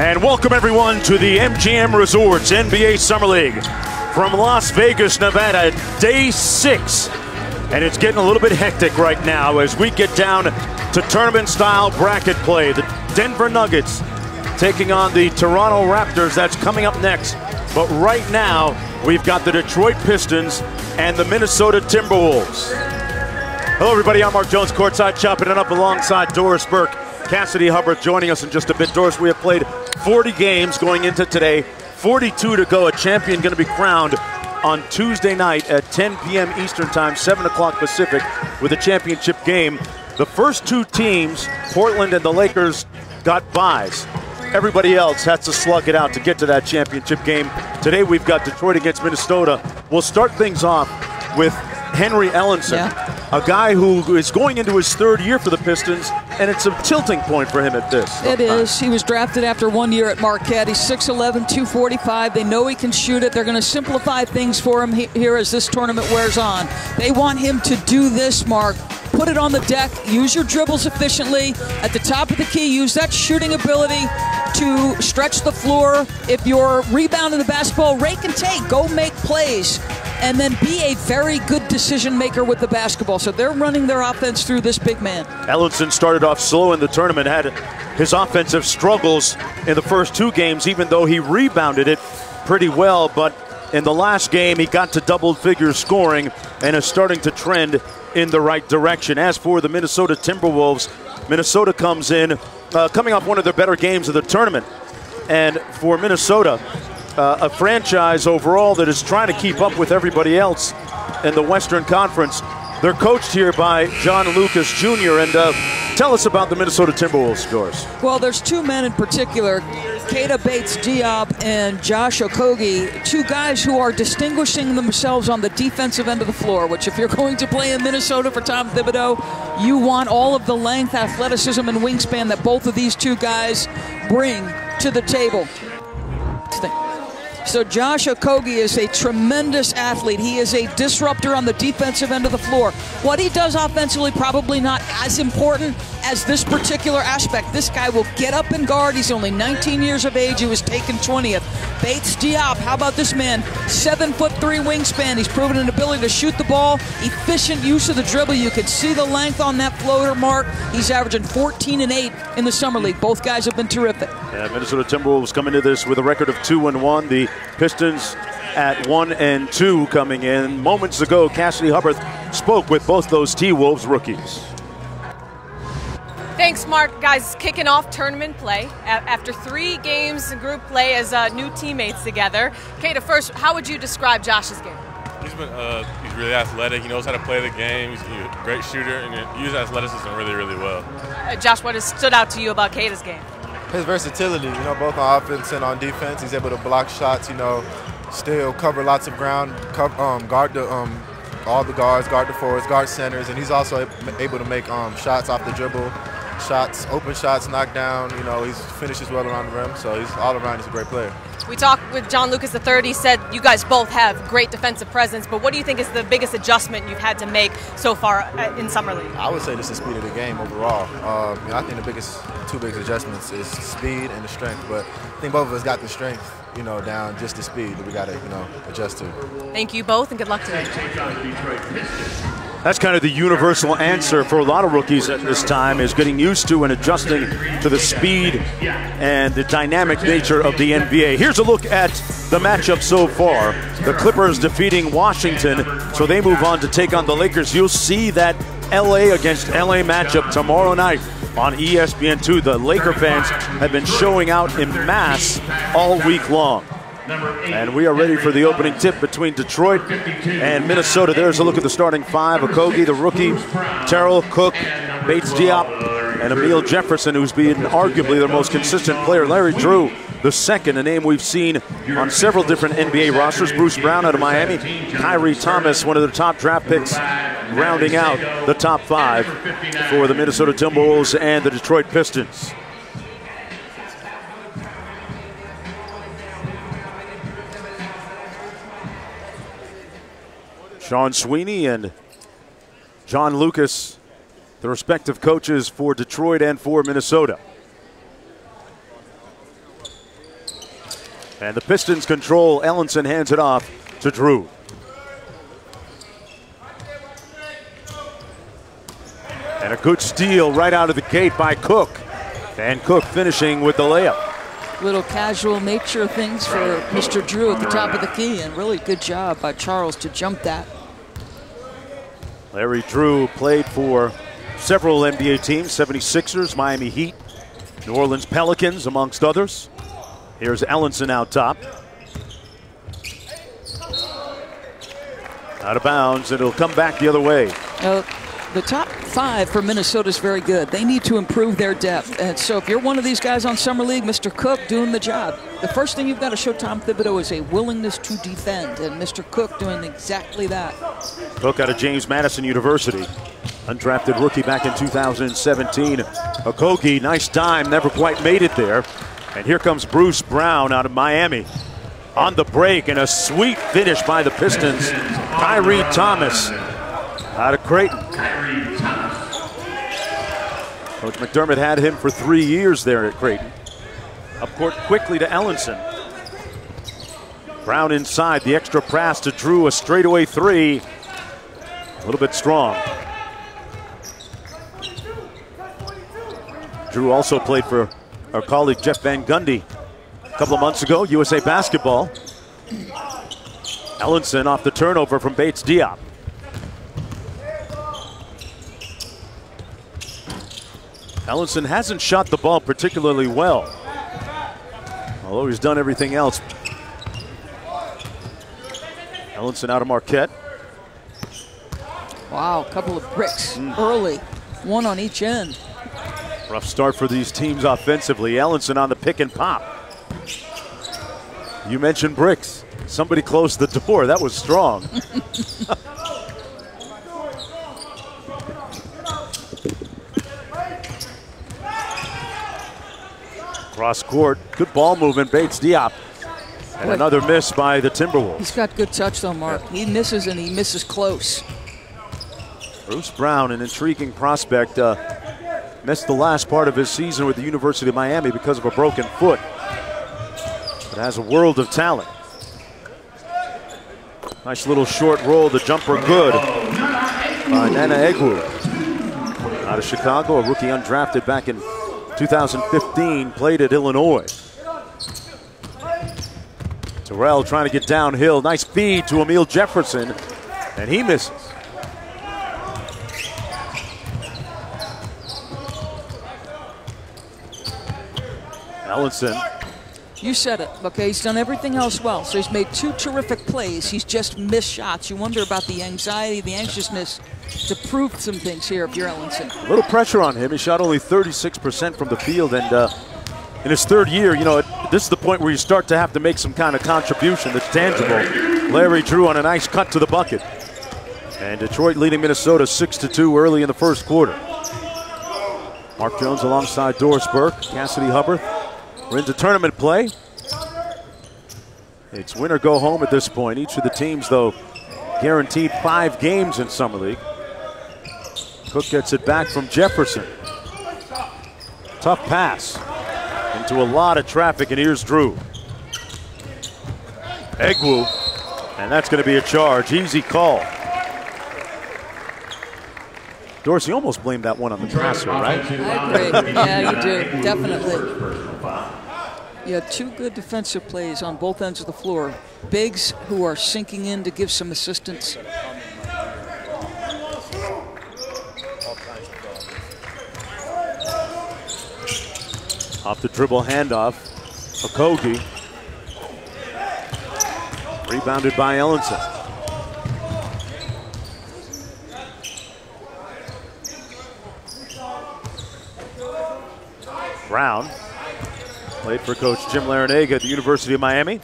And welcome everyone to the MGM Resorts NBA Summer League from Las Vegas, Nevada, day 6. And it's getting a little bit hectic right now as we get down to tournament-style bracket play. The Denver Nuggets taking on the Toronto Raptors. That's coming up next. But right now, we've got the Detroit Pistons and the Minnesota Timberwolves. Hello, everybody. I'm Mark Jones, courtside chopping it up alongside Doris Burke. Cassidy Hubbard joining us in just a bit. Doris, we have played 40 games going into today, 42 to go. A champion going to be crowned on Tuesday night at 10 p.m. Eastern Time, 7 o'clock Pacific, with a championship game. The first two teams, Portland and the Lakers, got byes. Everybody else has to slug it out to get to that championship game. Today we've got Detroit against Minnesota. We'll start things off with Henry Ellenson, a guy who is going into his third year for the Pistons, and it's a tilting point for him at this. It is. He was drafted after 1 year at Marquette. He's 6'11", 245. They know he can shoot it. They're going to simplify things for him here as this tournament wears on. They want him to do this, Mark. Put it on the deck. Use your dribbles efficiently. At the top of the key, use that shooting ability to stretch the floor. If you're rebounding the basketball, rake and take. Go make plays. And then be a very good decision maker with the basketball. So they're running their offense through this big man. Ellenson started off slow in the tournament, had his offensive struggles in the first two games, even though he rebounded it pretty well. But in the last game, he got to double-figure scoring and is starting to trend in the right direction. As for the Minnesota Timberwolves, Minnesota comes in, coming off one of their better games of the tournament. And for Minnesota, a franchise overall that is trying to keep up with everybody else in the Western Conference. They're coached here by John Lucas Jr. And tell us about the Minnesota Timberwolves, Doris. Well, there's two men in particular, Keita Bates-Diop and Josh Okogie, two guys who are distinguishing themselves on the defensive end of the floor, which if you're going to play in Minnesota for Tom Thibodeau, you want all of the length, athleticism, and wingspan that both of these two guys bring to the table. So Josh Okogie is a tremendous athlete. He is a disruptor on the defensive end of the floor. What he does offensively, probably not as important as this particular aspect. This guy will get up and guard. He's only 19 years of age. He was taken 20th. Bates-Diop, how about this man? 7'3" wingspan. He's proven an ability to shoot the ball. Efficient use of the dribble. You can see the length on that floater, Mark. He's averaging 14 and 8 in the summer league. Both guys have been terrific. Yeah, Minnesota Timberwolves come into this with a record of 2-1. The Pistons at 1-2 coming in. Moments ago, Cassidy Hubbard spoke with both those T-Wolves rookies. Thanks, Mark. Guys, kicking off tournament play after 3 games in group play as new teammates together. Keita, first, how would you describe Josh's game? He's really athletic. He knows how to play the game. He's a great shooter and he uses athleticism really, really well. Josh, what has stood out to you about Keita's game? His versatility, both on offense and on defense. He's able to block shots, still cover lots of ground, guard all the guards, guard the forwards, guard centers, and he's also able to make shots off the dribble, open shots, knock down. He finishes well around the rim, so he's all around. He's a great player. We talked with John Lucas III. He said you guys both have great defensive presence, but what do you think is the biggest adjustment you've had to make so far in Summer League? I would say just the speed of the game overall. I think the two biggest adjustments is speed and the strength, but I think both of us got the strength, down, just the speed that we got to, adjust to. Thank you both, and good luck today. That's kind of the universal answer for a lot of rookies at this time, is getting used to and adjusting to the speed and the dynamic nature of the NBA. Here's a look at the matchup so far. The Clippers defeating Washington, so they move on to take on the Lakers. You'll see that LA against LA matchup tomorrow night on ESPN2. The Laker fans have been showing out in mass all week long. And we are ready for the opening tip between Detroit and Minnesota. There's a look at the starting 5. Okogie, the rookie, Terrell, Cook, Bates-Diop, and Emile Jefferson, who's been arguably their most consistent player. Larry Drew, the second, a name we've seen on several different NBA rosters. Bruce Brown out of Miami. Kyrie Thomas, one of their top draft picks, rounding out the top 5 for the Minnesota Timberwolves and the Detroit Pistons. Sean Sweeney and John Lucas, the respective coaches for Detroit and for Minnesota. And the Pistons control. Ellenson hands it off to Drew. And a good steal right out of the gate by Cook. And Cook finishing with the layup. Little casual nature things for Mr. Drew at the top of the key, and really good job by Charles to jump that. Larry Drew played for several NBA teams, 76ers, Miami Heat, New Orleans Pelicans, amongst others. Here's Ellenson out top. Out of bounds, and it'll come back the other way. The top 5 for Minnesota is very good. They need to improve their depth. And so if you're one of these guys on Summer League, Mr. Cook doing the job, the first thing you've got to show Tom Thibodeau is a willingness to defend. And Mr. Cook doing exactly that. Cook out of James Madison University. Undrafted rookie back in 2017. Okogie, nice dime, never quite made it there. And here comes Bruce Brown out of Miami. On the break, and a sweet finish by the Pistons. Kyrie Thomas out of Creighton. Coach McDermott had him for 3 years there at Creighton. Up court quickly to Ellenson. Brown inside, the extra pass to Drew, a straightaway three. A little bit strong. Drew also played for our colleague Jeff Van Gundy a couple of months ago, USA Basketball. Ellenson off the turnover from Bates Diop. Ellenson hasn't shot the ball particularly well, although he's done everything else. Ellenson out of Marquette. Wow, a couple of bricks early, one on each end. Rough start for these teams offensively. Ellenson on the pick and pop. You mentioned bricks. Somebody closed the door. That was strong. Cross court, good ball movement, Bates Diop. And another miss by the Timberwolves. He's got good touch though, Mark. He misses and he misses close. Bruce Brown, an intriguing prospect, missed the last part of his season with the University of Miami because of a broken foot, but has a world of talent. Nice little short roll, the jumper good by Nana Egwu. Out of Chicago, a rookie undrafted back in 2015, played at Illinois. Terrell trying to get downhill. Nice feed to Emile Jefferson, and he misses. Ellenson. You said it, okay? He's done everything else well. So he's made 2 terrific plays. He's just missed shots. You wonder about the anxiety, the anxiousness to prove some things here if you're Ellenson. A little pressure on him. He shot only 36% from the field, and in his 3rd year, you know, this is the point where you start to have to make some kind of contribution that's tangible. Larry Drew on a nice cut to the bucket. And Detroit leading Minnesota 6-2 early in the 1st quarter. Mark Jones alongside Doris Burke, Cassidy Hubbard. We're into tournament play. It's win or go home at this point. Each of the teams, though, guaranteed 5 games in Summer League. Cook gets it back from Jefferson. Tough pass into a lot of traffic, and here's Drew. Egwu, and that's going to be a charge. Easy call. Dorsey almost blamed that one on the passer, right? I agree. Yeah, you do. Definitely. You had 2 good defensive plays on both ends of the floor. Bigs who are sinking in to give some assistance. Off the dribble handoff, Okogie. Rebounded by Ellenson. Brown played for Coach Jim Larinaga at the University of Miami.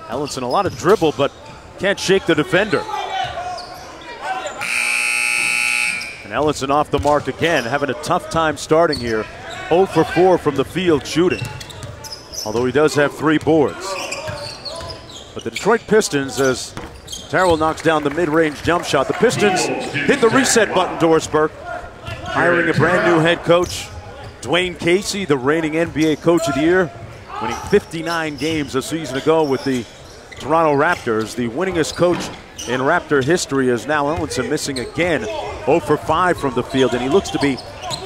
Ellenson, a lot of dribble, but can't shake the defender. And Ellenson off the mark again, having a tough time starting here. 0 for 4 from the field shooting, although he does have 3 boards. But the Detroit Pistons, as Terrell knocks down the mid-range jump shot. The Pistons hit the reset button, Doris Burke. Hiring a brand new head coach Dwayne Casey, the reigning NBA Coach of the Year, winning 59 games a season ago with the Toronto Raptors. The winningest coach in Raptor history is now Ellenson, missing again, 0 for 5 from the field, and he looks to be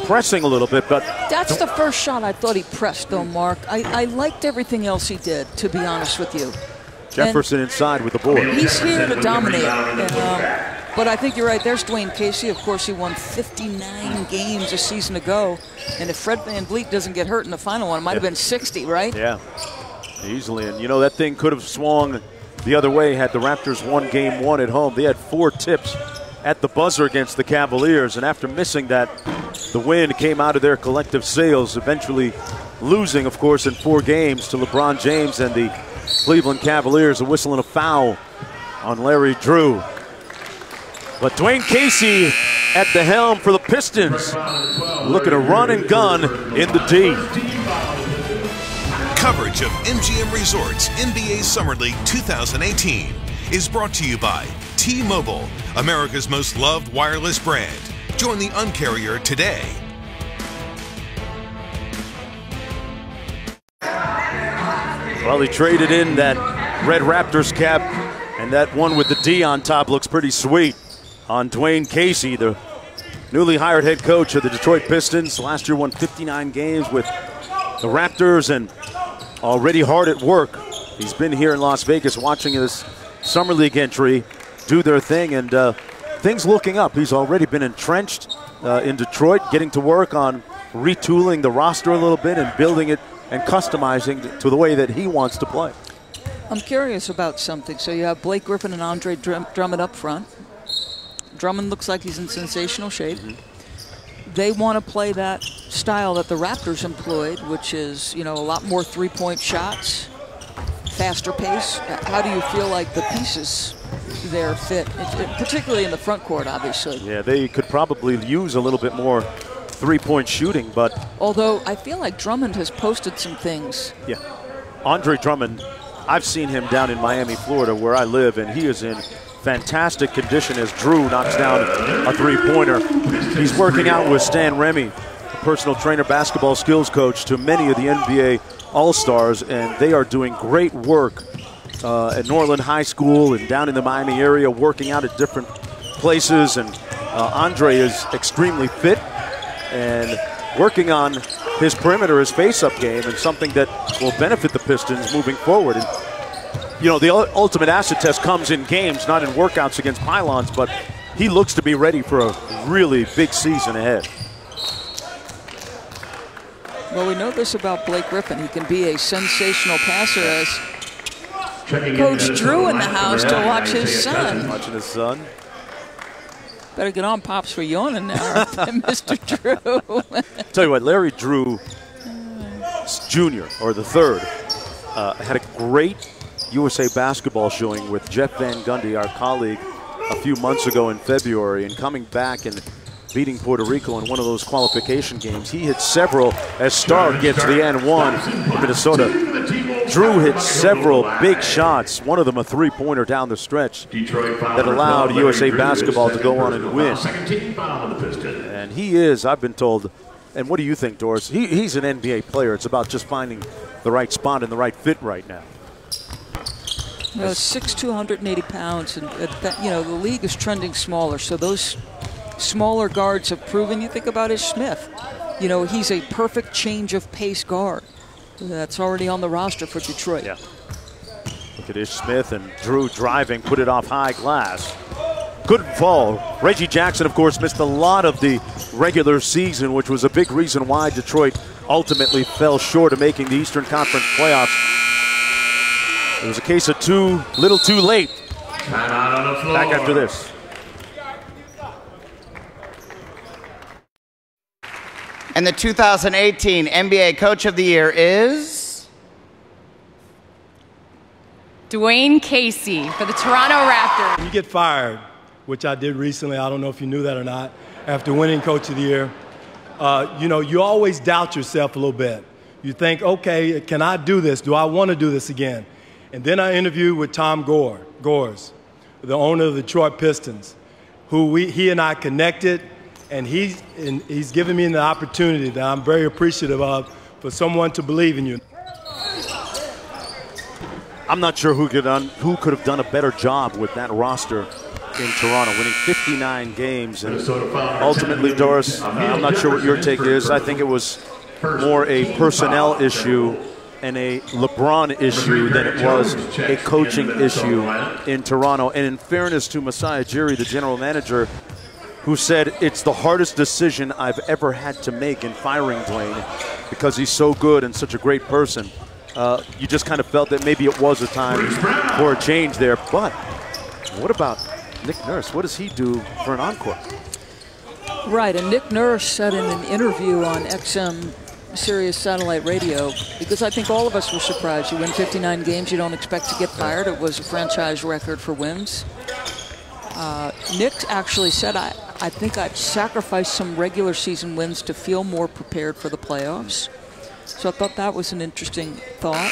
pressing a little bit. But that's the first shot I thought he pressed, though, Mark. I liked everything else he did, to be honest with you. Jefferson inside with the board. He's here to dominate. But I think you're right. There's Dwayne Casey. Of course, he won 59 games a season ago. And if Fred VanVleet doesn't get hurt in the final one, it might have been 60, right? Yeah, easily. And, you know, that thing could have swung the other way had the Raptors won game 1 at home. They had 4 tips at the buzzer against the Cavaliers. And after missing that, the wind came out of their collective sails, eventually losing, of course, in 4 games to LeBron James and the Cleveland Cavaliers, a whistle and a foul on Larry Drew. But Dwayne Casey at the helm for the Pistons, looking to run and gun in the D. Coverage of MGM Resorts NBA Summer League 2018 is brought to you by T-Mobile, America's most loved wireless brand. Join the Un-carrier today. Well, he traded in that red Raptors cap, and that one with the D on top looks pretty sweet on Dwayne Casey, the newly hired head coach of the Detroit Pistons. Last year won 59 games with the Raptors and already hard at work. He's been here in Las Vegas watching this Summer League entry do their thing, and things looking up. He's already been entrenched in Detroit, getting to work on retooling the roster a little bit and building it and customizing to the way that he wants to play. I'm curious about something. So you have Blake Griffin and Andre Drummond up front. Drummond looks like he's in sensational shape. They want to play that style that the Raptors employed, which is, you know, a lot more three-point shots, faster pace. How do you feel like the pieces there fit, particularly in the front court, obviously? Yeah, they could probably use a little bit more three-point shooting, but... Although I feel like Drummond has posted some things. Yeah. Andre Drummond, I've seen him down in Miami, Florida, where I live, and he is in fantastic condition as Drew knocks down a three-pointer. He's working out with Stan Remy, a personal trainer, basketball skills coach to many of the NBA All-Stars, and they are doing great work at Norland High School and down in the Miami area, working out at different places. And Andre is extremely fit and working on his perimeter, his face-up game, and something that will benefit the Pistons moving forward. And, you know, the ultimate acid test comes in games, not in workouts against pylons, but he looks to be ready for a really big season ahead. Well, we know this about Blake Griffin. He can be a sensational passer, as Coach Drew in the house to watch his son. Watching his son. Better get on, Pops, for yawning now, Mr. Drew. Tell you what, Larry Drew Jr., or the third, had a great USA basketball showing with Jeff Van Gundy, our colleague, a few months ago in February, and coming back and beating Puerto Rico in one of those qualification games. He hit several as Starr gets the N1 in Minnesota. Drew hit several big shots, one of them a three-pointer down the stretch that allowed USA basketball to go on and win. And he is, I've been told, and what do you think, Doris? He's an NBA player. It's about just finding the right spot and the right fit right now. You know, 6'2", 180 pounds, and you know, the league is trending smaller, so those smaller guards have proven. You think about Ish Smith. You know, he's a perfect change of pace guard. That's already on the roster for Detroit. Yeah. Look at Ish Smith and Drew driving, put it off high glass. Couldn't fall. Reggie Jackson, of course, missed a lot of the regular season, which was a big reason why Detroit ultimately fell short of making the Eastern Conference playoffs. It was a case of little too late. Back after this. And the 2018 NBA Coach of the Year is... Dwayne Casey for the Toronto Raptors. When you get fired, which I did recently, I don't know if you knew that or not, after winning Coach of the Year, you know, you always doubt yourself a little bit. You think, okay, can I do this? Do I want to do this again? And then I interviewed with Tom Gores, the owner of the Detroit Pistons, who he and I connected, And he's given me the opportunity that I'm very appreciative of for someone to believe in you. I'm not sure who could have done a better job with that roster in Toronto, winning 59 games. And ultimately, Doris, I'm not sure what your take is. I think it was more a personnel issue and a LeBron issue than it was a coaching issue in Toronto. And in fairness to Masai Ujiri, the general manager, who said it's the hardest decision I've ever had to make in firing Dwayne because he's so good and such a great person. You just kind of felt that maybe it was a time for a change there. But what about Nick Nurse? What does he do for an encore? Right, and Nick Nurse said in an interview on XM Sirius Satellite Radio, because I think all of us were surprised. You win 59 games, you don't expect to get fired. It was a franchise record for wins. Nick actually said, I think I'd sacrifice some regular season wins to feel more prepared for the playoffs. So I thought that was an interesting thought.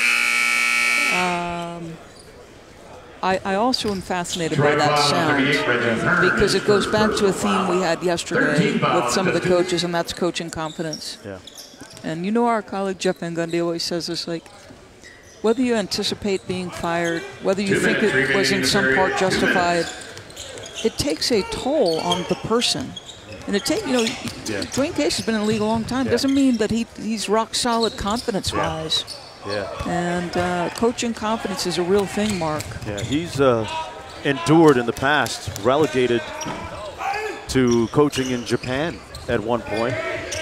I also am fascinated by that sound because it goes back to a theme we had yesterday with some of the coaches, and that's coaching confidence. Yeah. And you know our colleague Jeff Van Gundy always says this, like, whether you anticipate being fired, whether you think it was in some part justified, it takes a toll on the person. And Dwayne Case has been in the league a long time. Doesn't mean that he's rock solid confidence-wise. Yeah. And coaching confidence is a real thing, Mark. Yeah, he's endured in the past, relegated to coaching in Japan at one point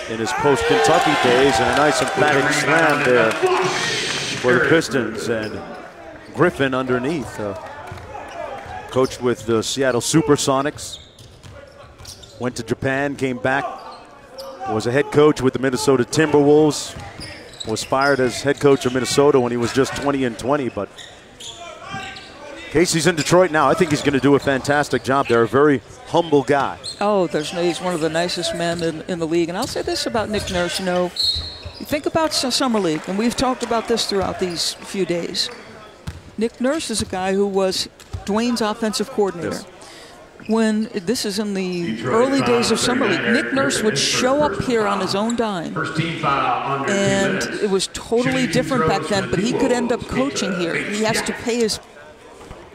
in his post-Kentucky days, and a nice emphatic slam there for the Pistons, and Griffin underneath. Coached with the Seattle Supersonics, went to Japan, came back, was a head coach with the Minnesota Timberwolves, was fired as head coach of Minnesota when he was just 20-20, but Casey's in Detroit now. I think he's going to do a fantastic job. They're a very humble guy. Oh, he's one of the nicest men in the league. And I'll say this about Nick Nurse, you think about Summer League, and we've talked about this throughout these few days. Nick Nurse is a guy who was Dwayne's offensive coordinator. Yes. When this is in the early days of Summer League, Nick Nurse would show up here on his own dime, and it was totally different back then, but he could end up coaching here. He has to pay his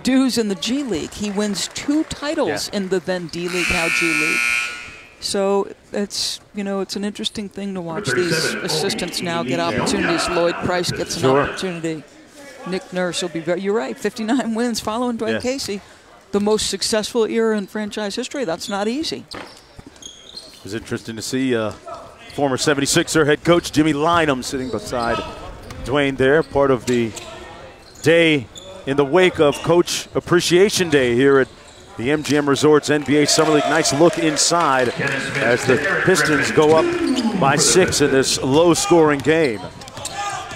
dues in the G League. He wins 2 titles in the then D League, now G League. So it's an interesting thing to watch these assistants now get opportunities. Lloyd Price gets an opportunity. Nick Nurse will be you're right, 59 wins following Dwayne Casey. The most successful era in franchise history. That's not easy. It was interesting to see former 76er head coach Jimmy Lynam sitting beside Dwayne there, part of the day in the wake of Coach Appreciation Day here at the MGM Resorts NBA Summer League. Nice look inside as the Pistons go up by 6 in this low-scoring game.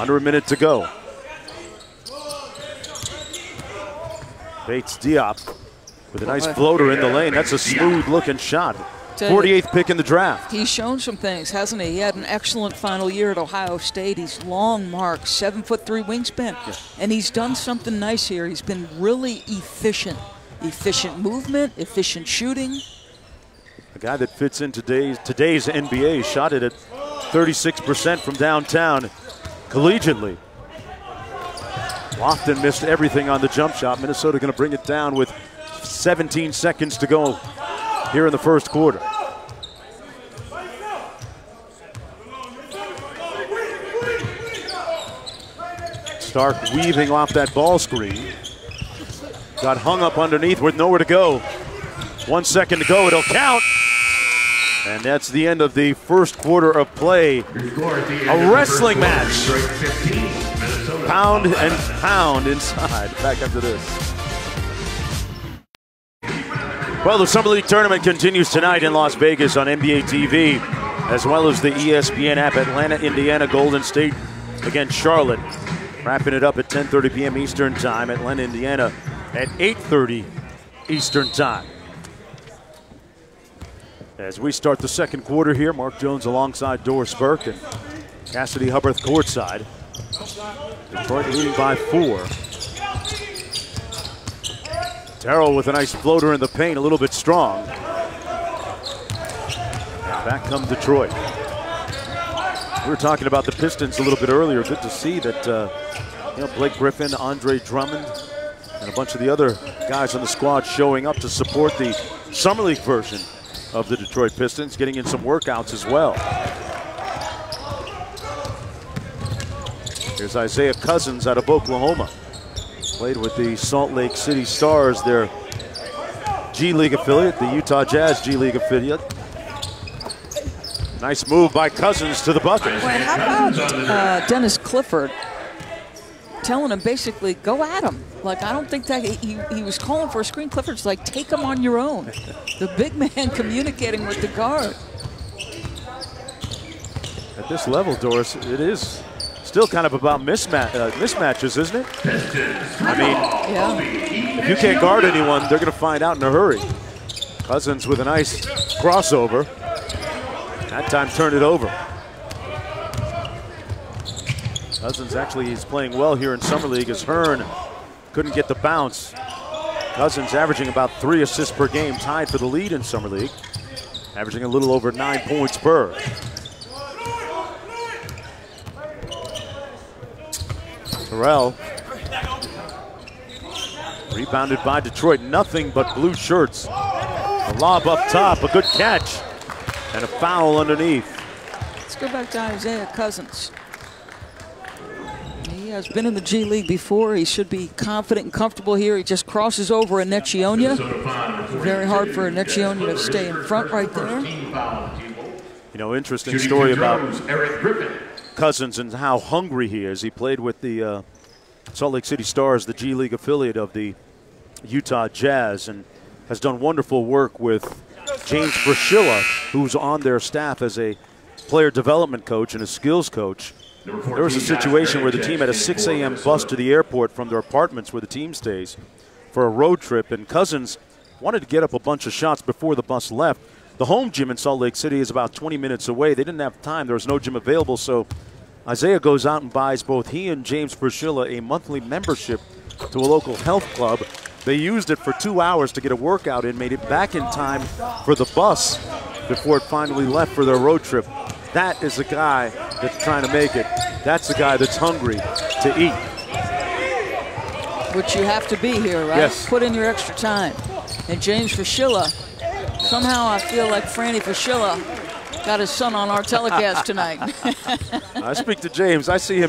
Under a minute to go. Bates Diop with a nice floater in the lane. That's a smooth-looking shot. 48th pick in the draft. He's shown some things, hasn't he? He had an excellent final year at Ohio State. He's long, Mark, 7'3" wingspan. Yeah. And he's done something nice here. He's been really efficient. Efficient movement, efficient shooting. A guy that fits in today's NBA. Shot it at 36% from downtown collegiately. Lofton missed everything on the jump shot. Minnesota going to bring it down with 17 seconds to go here in the first quarter. Stark weaving off that ball screen. Got hung up underneath with nowhere to go. 1 second to go, it'll count. And that's the end of the first quarter of play. A wrestling match. Pound and pound inside. Back after this. Well, the Summer League tournament continues tonight in Las Vegas on NBA TV, as well as the ESPN app. Atlanta, Indiana, Golden State against Charlotte. Wrapping it up at 10:30 p.m. Eastern Time. Atlanta, Indiana at 8:30 Eastern Time. As we start the second quarter here, Mark Jones alongside Doris Burke and Cassidy Hubbarth courtside. Detroit leading by 4. Terrell with a nice floater in the paint, a little bit strong. Back come Detroit. We were talking about the Pistons a little bit earlier. Good to see that Blake Griffin, Andre Drummond, and a bunch of the other guys on the squad showing up to support the Summer League version of the Detroit Pistons, getting in some workouts as well. Here's Isaiah Cousins out of Oklahoma. Played with the Salt Lake City Stars, their G League affiliate, the Utah Jazz G League affiliate. Nice move by Cousins to the bucket. Well, how about Dennis Clifford telling him basically, go at him. Like, I don't think that he was calling for a screen. Clifford's like, take him on your own. The big man communicating with the guard. At this level, Doris, it is still kind of about mismatches, isn't it? I mean, if you can't guard anyone, they're going to find out in a hurry. Cousins with a nice crossover. That time turned it over. Cousins actually is playing well here in Summer League as Hearn couldn't get the bounce. Cousins averaging about 3 assists per game, tied for the lead in Summer League, averaging a little over 9 points per. Terrell, rebounded by Detroit, nothing but blue shirts. A lob up top, a good catch, and a foul underneath. Let's go back to Isaiah Cousins. He has been in the G League before. He should be confident and comfortable here. He just crosses over Enechionia. Very hard for Enechionia to stay in front right there. You know, interesting story about Cousins and how hungry he is. He played with the Salt Lake City Stars, the G League affiliate of the Utah Jazz, and has done wonderful work with James Brashilla, who's on their staff as a player development coach and a skills coach. There was a situation where the team had a 6 a.m. bus to the airport from their apartments where the team stays for a road trip, and Cousins wanted to get up a bunch of shots before the bus left. The home gym in Salt Lake City is about 20 minutes away. They didn't have time. There was no gym available, so Isaiah goes out and buys both he and James Brashilla a monthly membership to a local health club. They used it for 2 hours to get a workout in, made it back in time for the bus before it finally left for their road trip. That is the guy that's trying to make it. That's the guy that's hungry to eat. Which you have to be here, right? Yes. Put in your extra time. And James Brashilla, somehow I feel like Franny Brashilla got his son on our telecast tonight. I speak to James. I see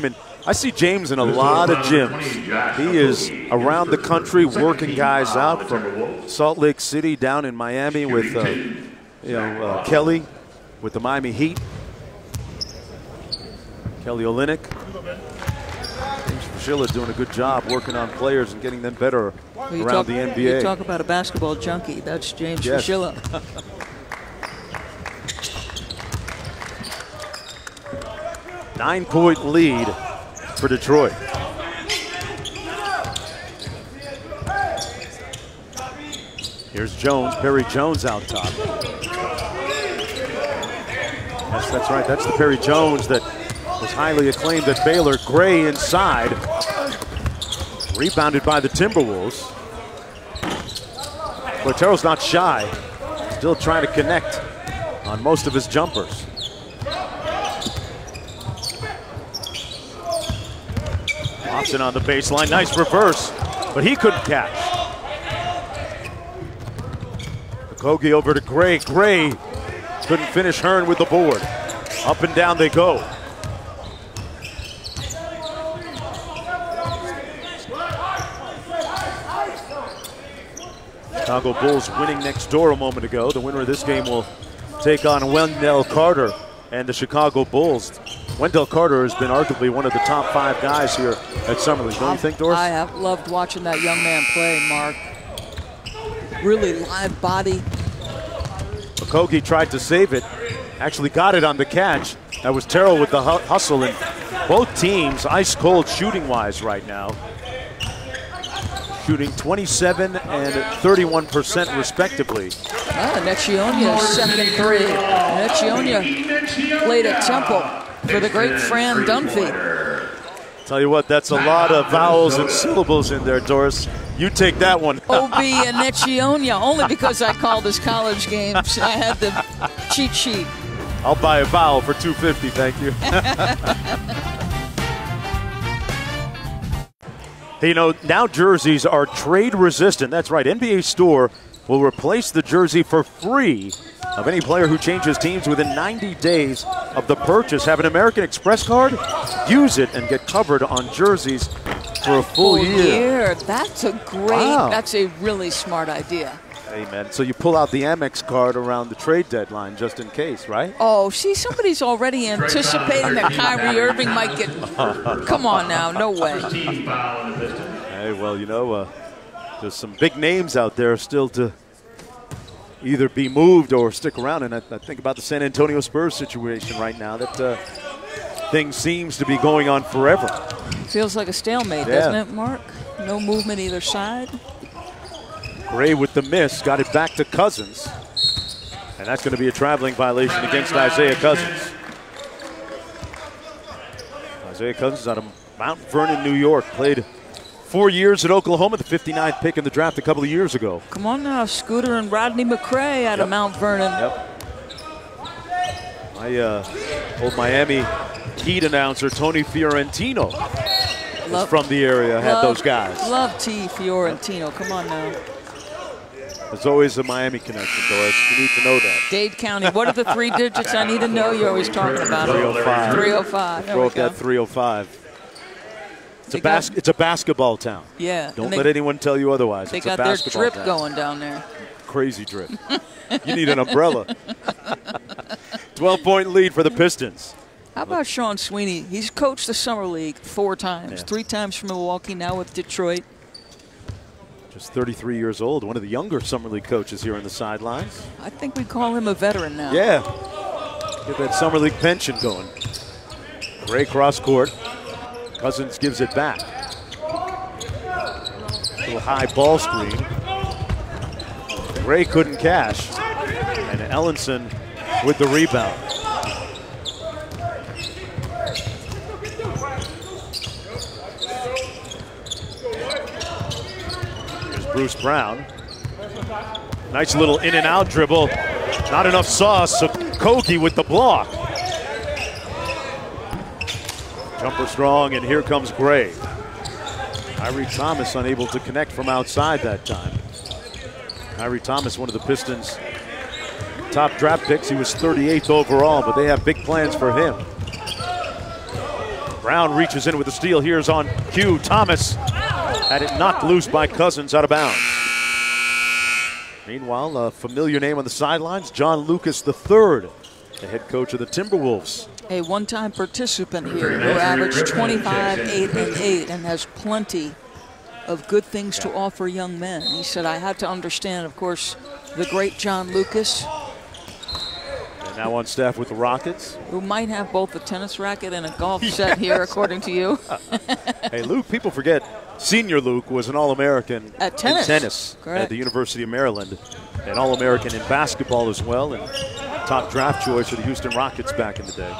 James in a lot of gyms. He is around the country working guys out, from Salt Lake City down in Miami with Kelly with the Miami Heat. Kelly Olynyk. James Brashilla doing a good job working on players and getting them better around the NBA. You talk about a basketball junkie. That's James Brashilla. 9-point lead for Detroit. Here's Jones, Perry Jones out top. Yes, that's right. That's the Perry Jones that was highly acclaimed at Baylor. Gray inside. Rebounded by the Timberwolves. Quintero's not shy. Still trying to connect on most of his jumpers. Watson on the baseline. Nice reverse, but he couldn't catch. Kogi over to Gray. Gray couldn't finish Hearn with the board. Up and down they go. Chicago Bulls winning next door a moment ago. The winner of this game will take on Wendell Carter and the Chicago Bulls. Wendell Carter has been arguably one of the top 5 guys here at Summer League. Don't you think, Doris? I have loved watching that young man play, Mark. Really live body. Kogi tried to save it. Actually got it on the catch. That was Terrell with the hustle. And both teams ice cold shooting-wise right now. Shooting 27 and 31% respectively. Enechionia second three. Enechionia played at Temple for the great Fran Dunphy. Tell you what, that's a lot of vowels and syllables in there, Doris. You take that one. Obi Enechionia, only because I called his college games. I had the cheat sheet. I'll buy a vowel for $2.50, thank you. Hey, you know, now jerseys are trade resistant. That's right. NBA Store will replace the jersey for free of any player who changes teams within 90 days of the purchase. Have an American Express card? Use it and get covered on jerseys for a full year. That's a great, that's a really smart idea. Hey, man, so you pull out the Amex card around the trade deadline just in case, right? Oh, see, somebody's already anticipating that Kyrie Irving might get... Come on now, no way. Hey, well, you know, there's some big names out there still to either be moved or stick around. And I think about the San Antonio Spurs situation right now, that thing seems to be going on forever. Feels like a stalemate, doesn't it, Mark? No movement either side. Gray with the miss, got it back to Cousins. And that's going to be a traveling violation against Isaiah Cousins. Isaiah Cousins out of Mount Vernon, New York, played 4 years at Oklahoma, the 59th pick in the draft a couple of years ago. Come on now, Scooter and Rodney McRae out of Mount Vernon. My old Miami Heat announcer, Tony Fiorentino, is from the area, had those guys. Love T. Fiorentino, come on now. There's always a Miami connection, Doris. You need to know that. Dade County. What are the 3 digits I need to know? You're always talking about 305. 305. Throw up that 305. It's a basketball town. Yeah. Don't let anyone tell you otherwise. They it's got a their basketball drip town. going down there. Crazy drip. You need an umbrella. 12-point lead for the Pistons. How about Sean Sweeney? He's coached the Summer League 4 times. 3 times for Milwaukee, now with Detroit. Just 33 years old, one of the younger Summer League coaches here on the sidelines. I think we call him a veteran now. Yeah. Get that Summer League pension going. Gray cross court. Cousins gives it back. Little high ball screen. Gray couldn't cash. And Ellenson with the rebound. Bruce Brown. Nice little in and out dribble. Not enough sauce, so Kogi with the block. Jumper strong, and here comes Gray. Kyrie Thomas unable to connect from outside that time. Kyrie Thomas, one of the Pistons' top draft picks. He was 38th overall, but they have big plans for him. Brown reaches in with the steal. Here's on cue. Thomas had it knocked loose by Cousins out of bounds. Meanwhile, a familiar name on the sidelines, John Lucas III, the head coach of the Timberwolves. A one-time participant here who averaged 25, 8, and 8 and has plenty of good things to offer young men. He said, I had to understand, of course, the great John Lucas. And now on staff with the Rockets. Who might have both a tennis racket and a golf set here, according to you. Hey, Luke, people forget Senior Luke was an All-American at tennis. In tennis at the University of Maryland. An All-American in basketball as well, and top draft choice for the Houston Rockets back in the day.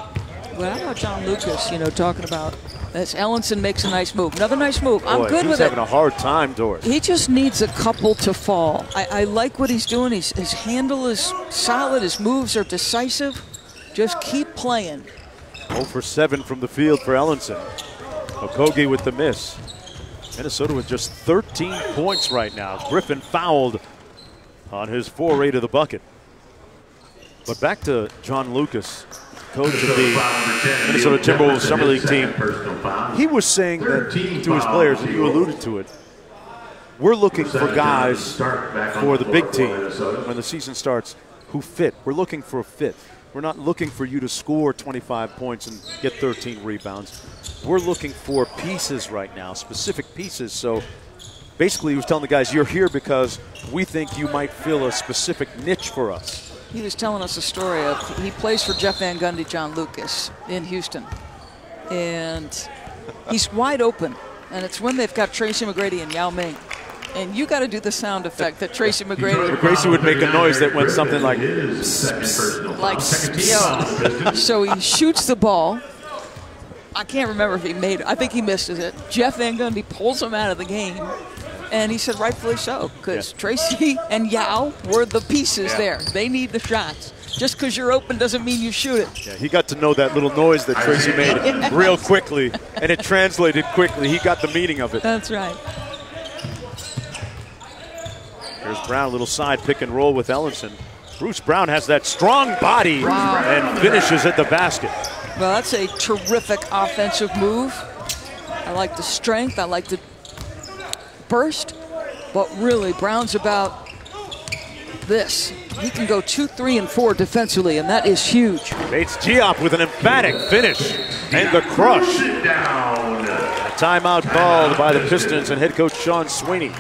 Well, how about John Lucas, you know, talking about as Ellenson makes a nice move. Another nice move. I'm Boy, good with it. He's having a hard time, Doris. He just needs a couple to fall. I like what he's doing. His handle is solid. His moves are decisive. Just keep playing. 0 for 7 from the field for Ellenson. Okogie with the miss. Minnesota with just 13 points right now. Griffin fouled on his foray to the bucket. But back to John Lucas, coach of the Minnesota Timberwolves Summer League team. He was saying that to his players, and you alluded to it, we're looking for guys for the big team when the season starts who fit. We're looking for a fit. We're not looking for you to score 25 points and get 13 rebounds. We're looking for pieces right now, specific pieces. So basically he was telling the guys, you're here because we think you might fill a specific niche for us. He was telling us a story of, he plays for Jeff Van Gundy, John Lucas in Houston. And he's wide open. And it's when they've got Tracy McGrady and Yao Ming. And you got to do the sound effect that Tracy McGrady. Gracie would make a noise that went something like, yo. So he shoots the ball. I can't remember if he made it. I think he missed it. Jeff Van Gundy pulls him out of the game. And he said rightfully so, because Tracy and Yao were the pieces there. They need the shots. Just because you're open doesn't mean you shoot it. Yeah, he got to know that little noise that Tracy made real quickly, and it translated quickly. He got the meaning of it. That's right. Here's Brown, a little side pick and roll with Ellenson. Bruce Brown has that strong body and finishes at the basket. Well, that's a terrific offensive move. I like the strength. I like the burst. But really, Brown's about this. He can go 2, 3, and 4 defensively, and that is huge. Bates Diop with an emphatic finish and the crush. A timeout called by the Pistons and head coach Sean Sweeney.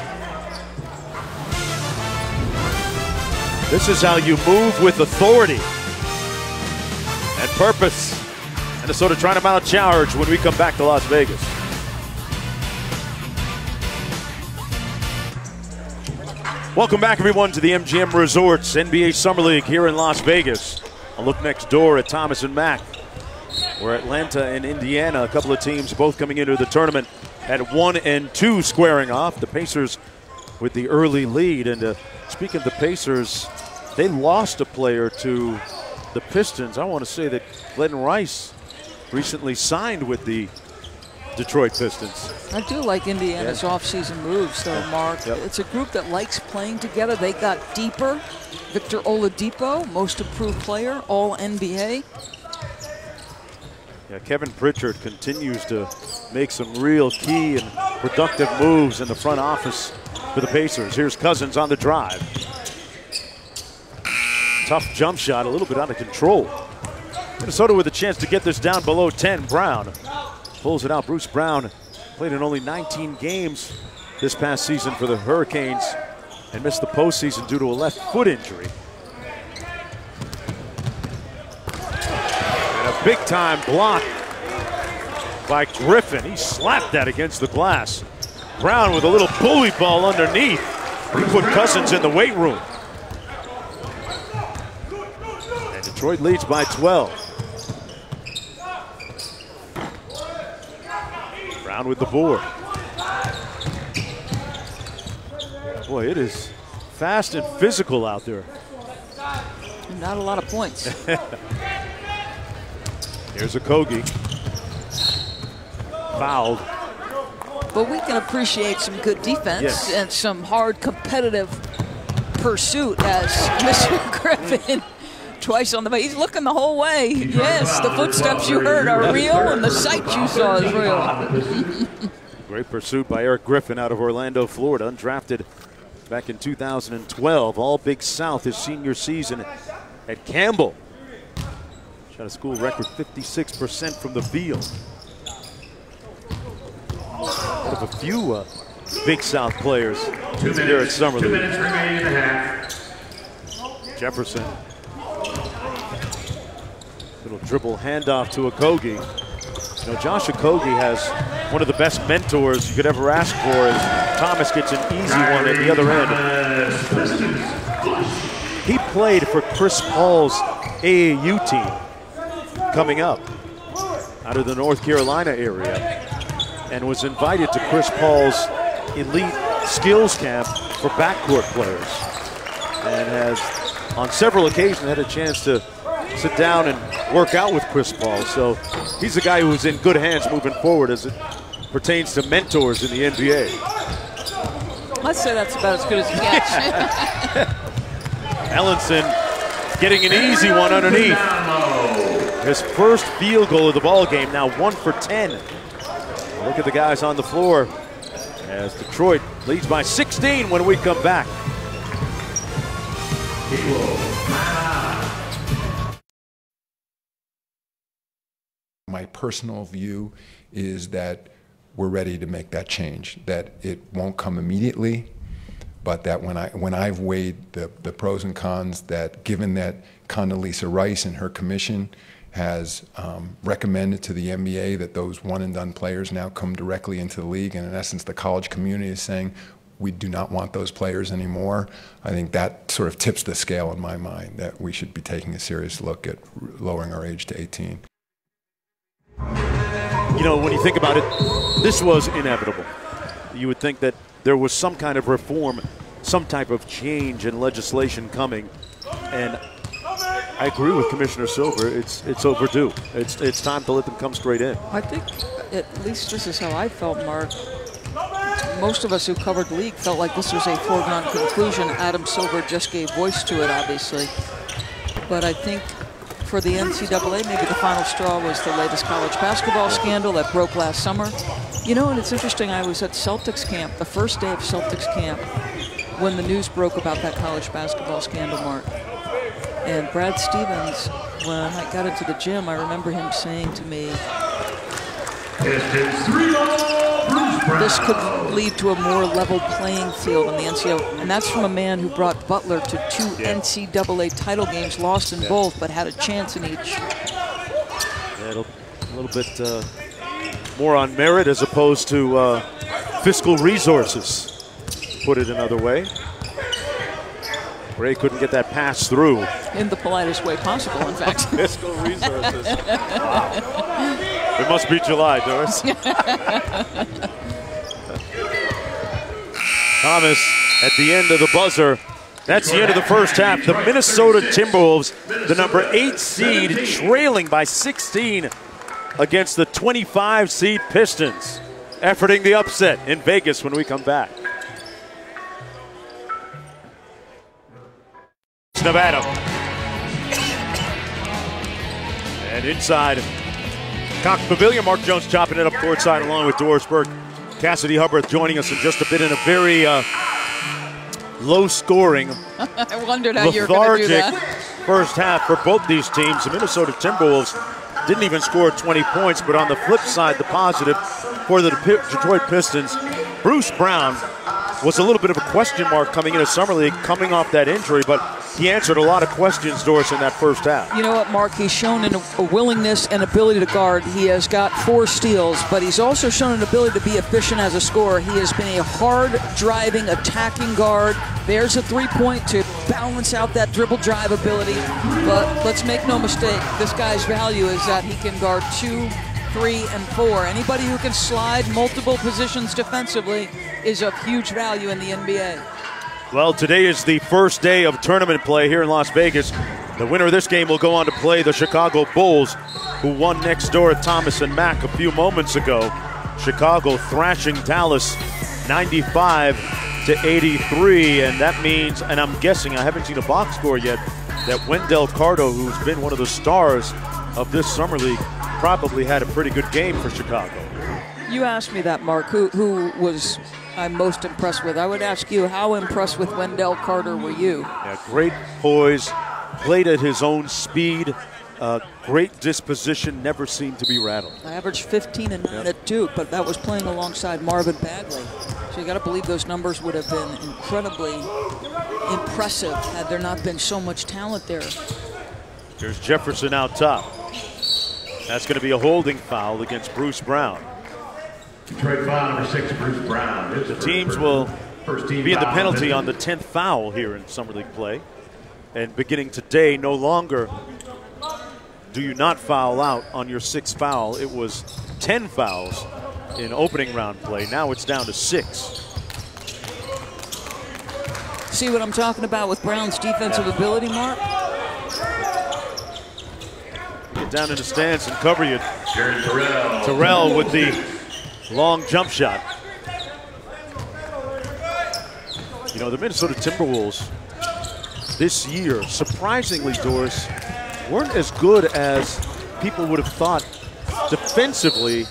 This is how you move with authority and purpose. Minnesota trying to mount a charge when we come back to Las Vegas. Welcome back, everyone, to the MGM Resorts NBA Summer League here in Las Vegas. A look next door at Thomas and Mack, where Atlanta and Indiana, a couple of teams both coming into the tournament at 1 and 2 squaring off. The Pacers with the early lead. And speaking of the Pacers, they lost a player to the Pistons. I want to say that Glenn Rice recently signed with the Detroit Pistons. I do like Indiana's offseason moves, though, Mark. Yep. It's a group that likes playing together. They got deeper. Victor Oladipo, most improved player, all NBA. Yeah, Kevin Pritchard continues to make some real key and productive moves in the front office for the Pacers. Here's Cousins on the drive. Tough jump shot, a little bit out of control. Minnesota with a chance to get this down below 10. Brown pulls it out. Bruce Brown played in only 19 games this past season for the Hurricanes and missed the postseason due to a left foot injury. And a big-time block by Griffin. He slapped that against the glass. Brown with a little bully ball underneath. He put Cousins in the weight room. And Detroit leads by 12. Brown with the board. Boy, it is fast and physical out there. Not a lot of points. Here's Okogie. Fouled. But we can appreciate some good defense and some hard competitive pursuit as Mr. Griffin twice on the base. He's looking the whole way. Yes, the footsteps you heard are real and the sight you saw is real. Great pursuit by Eric Griffin out of Orlando, Florida, undrafted back in 2012. All Big South his senior season at Campbell. Shot a school record 56% from the field. One of a few Big South players here at Summer League. 2 minutes remaining in the half. Jefferson. Little dribble handoff to Okogie. You know, Josh Okogie has one of the best mentors you could ever ask for as Thomas gets an easy one at the other end. He played for Chris Paul's AAU team coming up out of the North Carolina area and was invited to Chris Paul's elite skills camp for backcourt players and has on several occasions had a chance to sit down and work out with Chris Paul. So he's a guy who's in good hands moving forward as it pertains to mentors in the NBA. I'd say that's about as good as it gets. Ellenson getting an easy one underneath. His first field goal of the ball game, now 1 for 10. Look at the guys on the floor as Detroit leads by 16 when we come back. My personal view is that we're ready to make that change, that it won't come immediately, but that when I've weighed the pros and cons, that given that Condoleezza Rice and her commission has recommended to the NBA that those one-and-done players now come directly into the league, and in essence the college community is saying we do not want those players anymore, I think that sort of tips the scale in my mind that we should be taking a serious look at lowering our age to 18. You know, when you think about it, this was inevitable. You would think that there was some kind of reform, some type of change in legislation coming. And I agree with Commissioner Silver. It's overdue. It's time to let them come straight in. I think, at least this is how I felt, Mark. Most of us who covered the league felt like this was a foregone conclusion. Adam Silver just gave voice to it, obviously. But I think for the NCAA, maybe the final straw was the latest college basketball scandal that broke last summer. You know, and it's interesting, I was at Celtics camp, the first day of Celtics camp, when the news broke about that college basketball scandal, Mark. And Brad Stevens, when I got into the gym, I remember him saying to me, this could lead to a more level playing field in the NCAA. And that's from a man who brought Butler to 2 NCAA title games, lost in both, but had a chance in each. Yeah, a little bit more on merit as opposed to fiscal resources, put it another way. Ray couldn't get that pass through. In the politest way possible, in fact. Fiscal resources. Wow. It must be July, Doris. Thomas at the end of the buzzer. That's the end of the first half. The Minnesota Timberwolves, the number 8 seed, trailing by 16 against the 25 seed Pistons. Efforting the upset in Vegas when we come back. Nevada. And inside Cox Pavilion, Mark Jones chopping it up courtside along with Doris Burke. Cassidy Hubbard joining us in just a bit in a very low-scoring, I wondered how you were going to do that. First half for both these teams. The Minnesota Timberwolves didn't even score 20 points, but on the flip side, the positive for the Detroit Pistons, Bruce Brown was a little bit of a question mark coming into Summer League, coming off that injury, but he answered a lot of questions, Doris, in that first half. You know what, Mark? He's shown a willingness and ability to guard. He has got 4 steals, but he's also shown an ability to be efficient as a scorer. He has been a hard-driving, attacking guard. There's a three-point to balance out that dribble drive ability. But let's make no mistake, this guy's value is that he can guard 2, 3, and 4. Anybody who can slide multiple positions defensively is of huge value in the NBA. Well, today is the first day of tournament play here in Las Vegas. The winner of this game will go on to play the Chicago Bulls, who won next door at Thomas and Mack a few moments ago. Chicago thrashing Dallas 95-83, and that means, and I'm guessing, I haven't seen a box score yet, that Wendell Carter, who's been one of the stars of this Summer League, probably had a pretty good game for Chicago. You asked me that, Mark. Who was I'm most impressed with? I would ask you, how impressed with Wendell Carter were you? Yeah, great poise, played at his own speed, great disposition, never seemed to be rattled. I averaged 15 and 9 at Duke, but that was playing alongside Marvin Bagley. So you got to believe those numbers would have been incredibly impressive had there not been so much talent there. There's Jefferson out top. That's going to be a holding foul against Bruce Brown. Trade foul number 6, Bruce Brown. The teams will be in the penalty on the 10th foul here in Summer League play. And beginning today, no longer do you not foul out on your 6th foul. It was 10 fouls in opening round play. Now it's down to 6. See what I'm talking about with Brown's defensive ability, Mark? Get down in the stance and cover you. Terrell with the long jump shot. You know, the Minnesota Timberwolves this year, surprisingly, Doris, weren't as good as people would have thought defensively,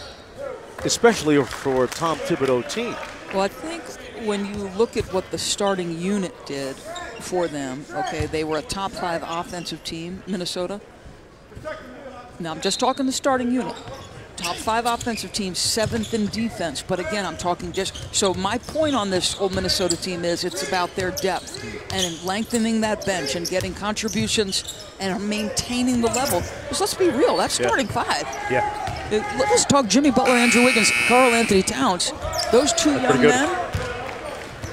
especially for a Tom Thibodeau team. Well, I think when you look at what the starting unit did for them, okay, they were a top 5 offensive team, Minnesota. Now, I'm just talking the starting unit. Top 5 offensive team, 7th in defense. But again, I'm talking just, so my point on this old Minnesota team is it's about their depth and in lengthening that bench and getting contributions and maintaining the level. Because let's be real, that's starting 5. Yeah. Let's talk Jimmy Butler, Andrew Wiggins, Karl Anthony Towns. Those 2 young men,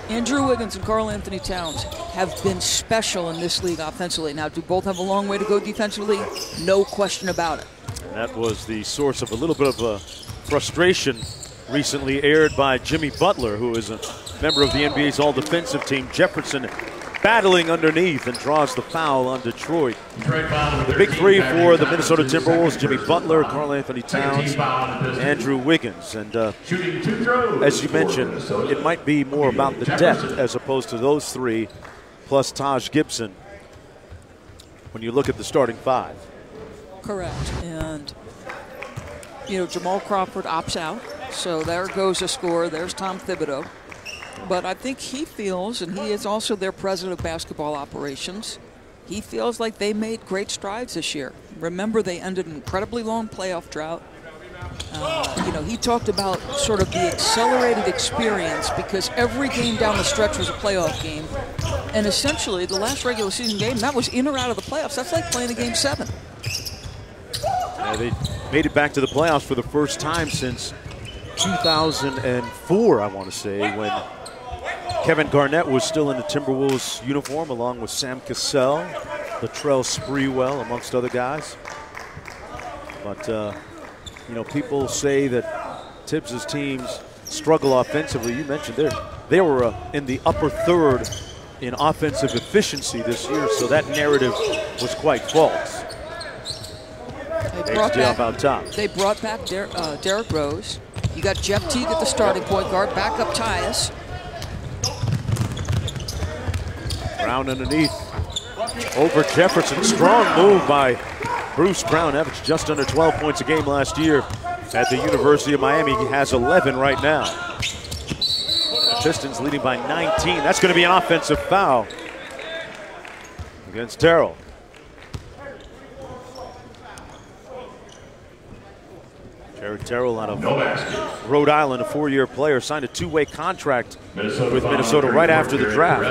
Andrew Wiggins and Karl Anthony Towns, have been special in this league offensively. Now, do both have a long way to go defensively? No question about it. That was the source of a little bit of frustration recently aired by Jimmy Butler, who is a member of the NBA's all-defensive team. Jefferson battling underneath and draws the foul on Detroit. The big three for the Minnesota Timberwolves: Jimmy Butler, Karl Anthony Towns, Andrew Wiggins. And as you mentioned, it might be more about the depth as opposed to those three plus Taj Gibson when you look at the starting five. Correct. And, you know, Jamal Crawford opts out, so there goes a score. There's Tom Thibodeau. But I think he feels, and he is also their president of basketball operations, he feels like they made great strides this year. Remember, they ended an incredibly long playoff drought. You know, he talked about sort of the accelerated experience because every game down the stretch was a playoff game. And essentially, the last regular season game, that was in or out of the playoffs. That's like playing a Game 7. Yeah, they made it back to the playoffs for the first time since 2004, I want to say, when Kevin Garnett was still in the Timberwolves uniform along with Sam Cassell, Latrell Sprewell, amongst other guys. But, you know, people say that Tibbs' teams struggle offensively. You mentioned they were in the upper third in offensive efficiency this year, so that narrative was quite false. They brought back Derrick Rose. You got Jeff Teague at the starting point guard, backup Tyus. Brown underneath over Jefferson. Strong move by Bruce Brown. Averaged just under 12 points a game last year at the University of Miami. He has 11 right now. Pistons leading by 19. That's going to be an offensive foul against Terrell. Jared Terrell out of Rhode Island, a 4-year player, signed a 2-way contract with Minnesota right after the draft.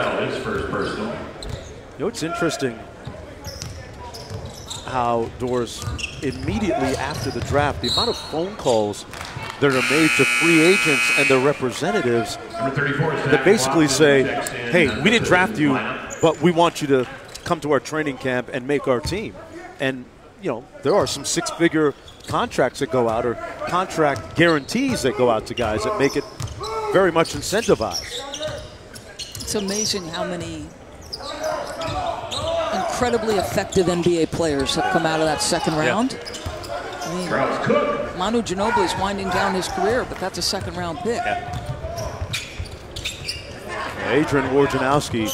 You know, it's interesting how, Doris, immediately after the draft, the amount of phone calls that are made to free agents and their representatives that basically say, hey, we didn't draft you, but we want you to come to our training camp and make our team. And, you know, there are some 6-figure contracts that go out, or contract guarantees that go out to guys that make it very much incentivized. It's amazing how many incredibly effective NBA players have come out of that second round. Yeah. I mean, Manu Ginobili is winding down his career, but that's a second-round pick. Yeah. Adrian Wojnarowski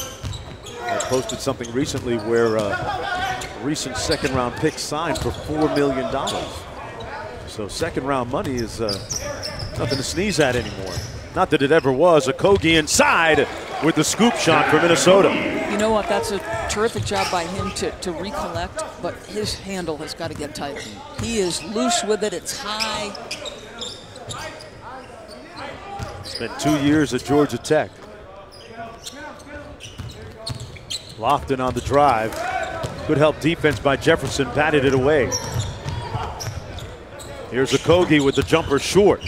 posted something recently where a recent second-round pick signed for $4 million. So second-round money is nothing to sneeze at anymore. Not that it ever was. Okogie inside with the scoop shot for Minnesota. You know what? That's a terrific job by him to recollect, but his handle has got to get tighter. He is loose with it. It's high. Spent 2 years at Georgia Tech. Lofton on the drive. Good help defense by Jefferson. Batted it away. Here's Okogie with the jumper short.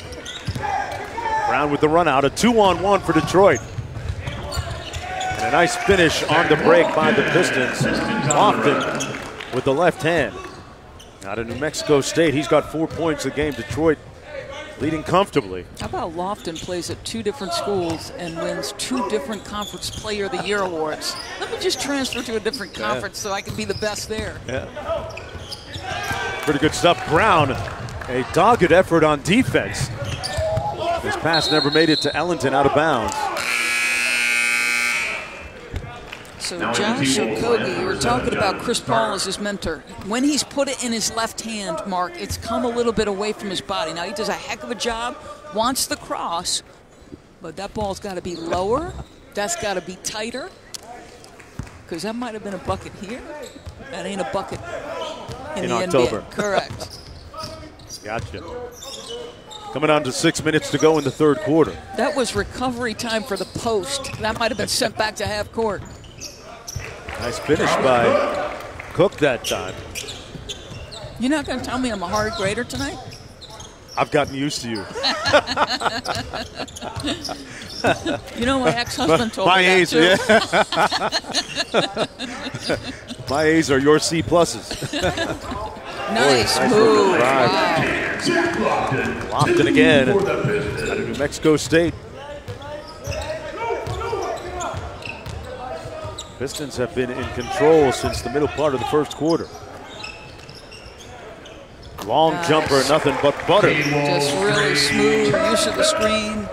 Brown with the run out. A 2-on-1 for Detroit. And a nice finish on the break by the Pistons. Lofton with the left hand. Out of New Mexico State. He's got 4 points a game. Detroit leading comfortably. How about Lofton plays at 2 different schools and wins 2 different Conference Player of the Year awards? Let me just transfer to a different conference so I can be the best there. Yeah. Pretty good stuff. Brown, a dogged effort on defense. His pass never made it to Ellington, out of bounds. So Josh Okogie, you were talking about Chris Paul as his mentor. When he's put it in his left hand, Mark, it's come a little bit away from his body. Now he does a heck of a job, wants the cross, but that ball's got to be lower. That's got to be tighter, because that might have been a bucket here. That ain't a bucket in the October. NBA. Correct. Gotcha. Coming on to 6 minutes to go in the third quarter. That was recovery time for the post. That might have been sent back to half court. Nice finish by Cook that time. You're not going to tell me I'm a hard grader tonight? I've gotten used to you. You know, my ex-husband told my me A's, that too. Yeah. My A's are your C pluses. Nice move. Lofton again out of New Mexico State. Pistons have been in control since the middle part of the first quarter. Long jumper, nothing but butter. Just really smooth, use of the screen.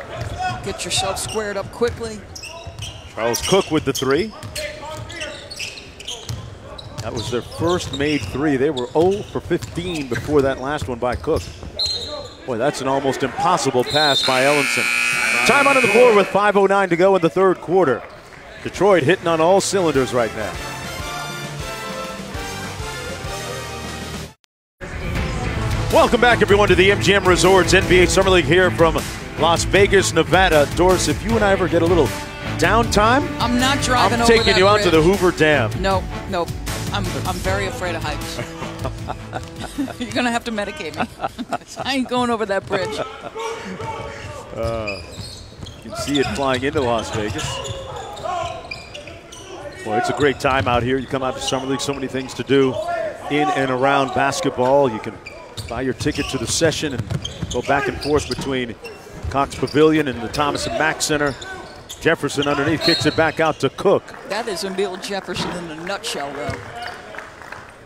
Get yourself squared up quickly. Charles Cook with the three. That was their first made three. They were 0 for 15 before that last one by Cook. Boy, that's an almost impossible pass by Ellenson. Time on the floor with 5:09 to go in the third quarter. Detroit hitting on all cylinders right now. Welcome back, everyone, to the MGM Resorts NBA Summer League here from Las Vegas, Nevada. Doris, if you and I ever get a little downtime, I'm not driving I'm over taking that you out bridge. to the Hoover Dam. No. I'm very afraid of heights. You're going to have to medicate me. I ain't going over that bridge. You can see it flying into Las Vegas. Boy, it's a great time out here. You come out to Summer League, so many things to do in and around basketball. You can buy your ticket to the session and go back and forth between Cox Pavilion and the Thomas and Mack Center. Jefferson underneath kicks it back out to Cook. That is Emil Jefferson in a nutshell, though.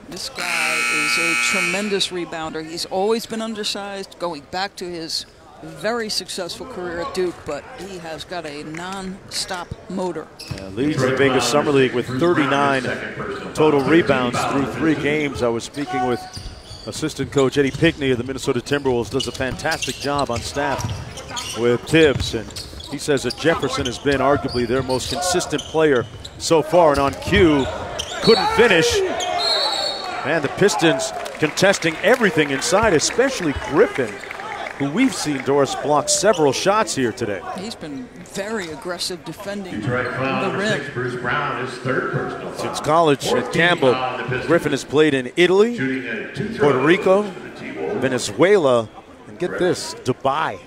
This guy is a tremendous rebounder. He's always been undersized, going back to his very successful career at Duke, but he has got a non-stop motor. Leads the Vegas Summer League with 39 total rebounds through 3 games. I was speaking with assistant coach Eddie Pinckney of the Minnesota Timberwolves. Does a fantastic job on staff with Tibbs, and he says that Jefferson has been arguably their most consistent player so far, and on cue, couldn't finish. Man, the Pistons contesting everything inside, especially Griffin, who we've seen, Doris, block several shots here today. He's been very aggressive defending the rim. rim. Bruce Brown, his third personal foul. Since college at Campbell, Griffin has played in Italy, Puerto Rico, Venezuela, and get this, Dubai.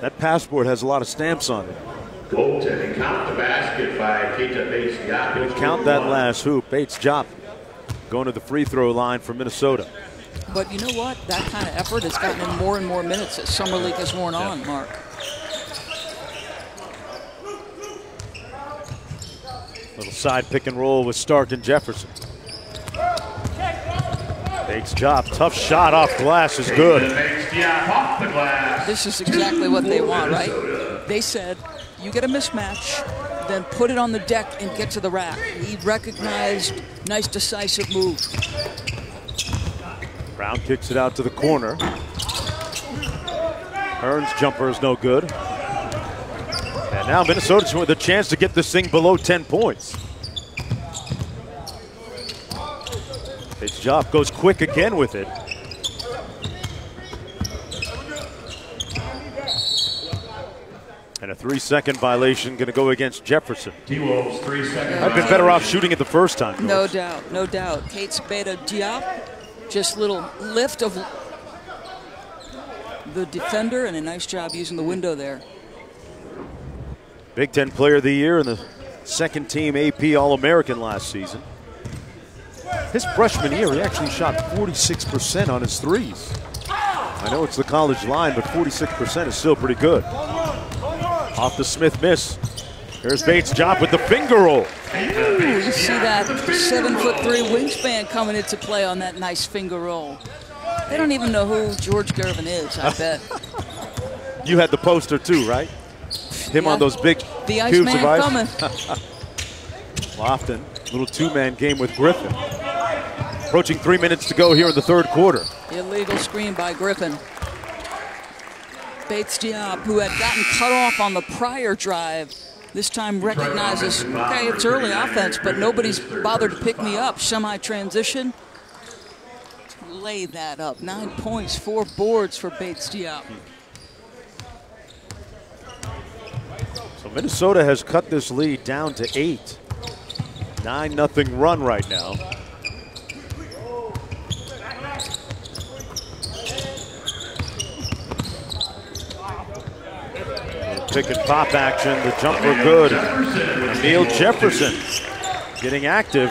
That passport has a lot of stamps on it. Goaltending, count the basket by Keita Bates-Diop. Count that last hoop. Bates-Diop going to the free throw line for Minnesota. But you know what? That kind of effort has gotten him more and more minutes as Summer League has worn on, Mark. Little side pick and roll with Stark and Jefferson. Bates-Diop, tough shot off glass is good. This is exactly what they want, right? They said, you get a mismatch, then put it on the deck and get to the rack. He recognized, nice decisive move. Brown kicks it out to the corner. Hearn's jumper is no good. And now Minnesota's with a chance to get this thing below 10 points. Bates-Diop goes quick again with it. And a 3-second violation going to go against Jefferson. T-Wolves, 3 seconds. I've been better off shooting it the first time. No doubt, no doubt. Kate's Bates-Diop, just little lift of the defender and a nice job using the window there. Big Ten Player of the Year and the second team AP All-American last season. His freshman year, he actually shot 46% on his threes. I know it's the college line, but 46% is still pretty good. Off the Smith miss. Here's Bates-Diop with the finger roll. Ooh, you see that 7'3" wingspan coming into play on that nice finger roll. They don't even know who George Gervin is, I bet. You had the poster too, right? Him on those big the cubes Iceman of ice. coming. Lofton, little two-man game with Griffin. Approaching 3 minutes to go here in the third quarter. Illegal screen by Griffin. Bates-Diop, who had gotten cut off on the prior drive, this time recognizes, okay, it's early offense, but nobody's bothered to pick me up. Semi-transition. Lay that up. 9 points, 4 boards for Bates-Diop. So Minnesota has cut this lead down to 8. 9-0 run right now. Pick and pop action, the jumper good. Emil Jefferson getting active,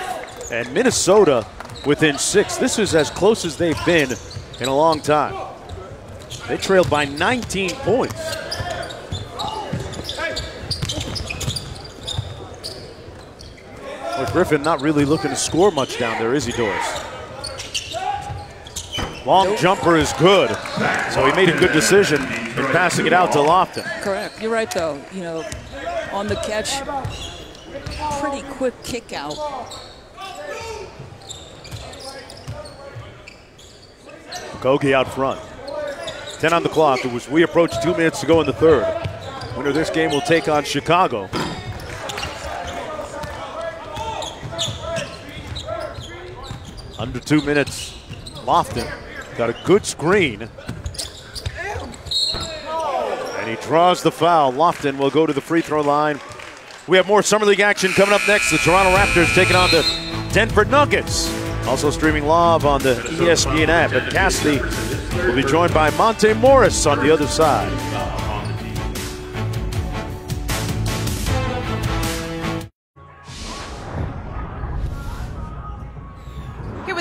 and Minnesota within 6. This is as close as they've been in a long time. They trailed by 19 points. Well, Griffin not really looking to score much down there, is he, Doris? Long jumper is good, so he made a good decision in passing it out to Lofton. Correct. You're right, though. You know, on the catch, pretty quick kick out. Kogi out front. 10 on the clock. We approach 2 minutes to go in the third. Winner of this game will take on Chicago. Under 2 minutes, Lofton got a good screen. And he draws the foul. Lofton will go to the free throw line. We have more Summer League action coming up next. The Toronto Raptors taking on the Denver Nuggets. Also streaming live on the ESPN app. And Cassidy will be joined by Monte Morris on the other side.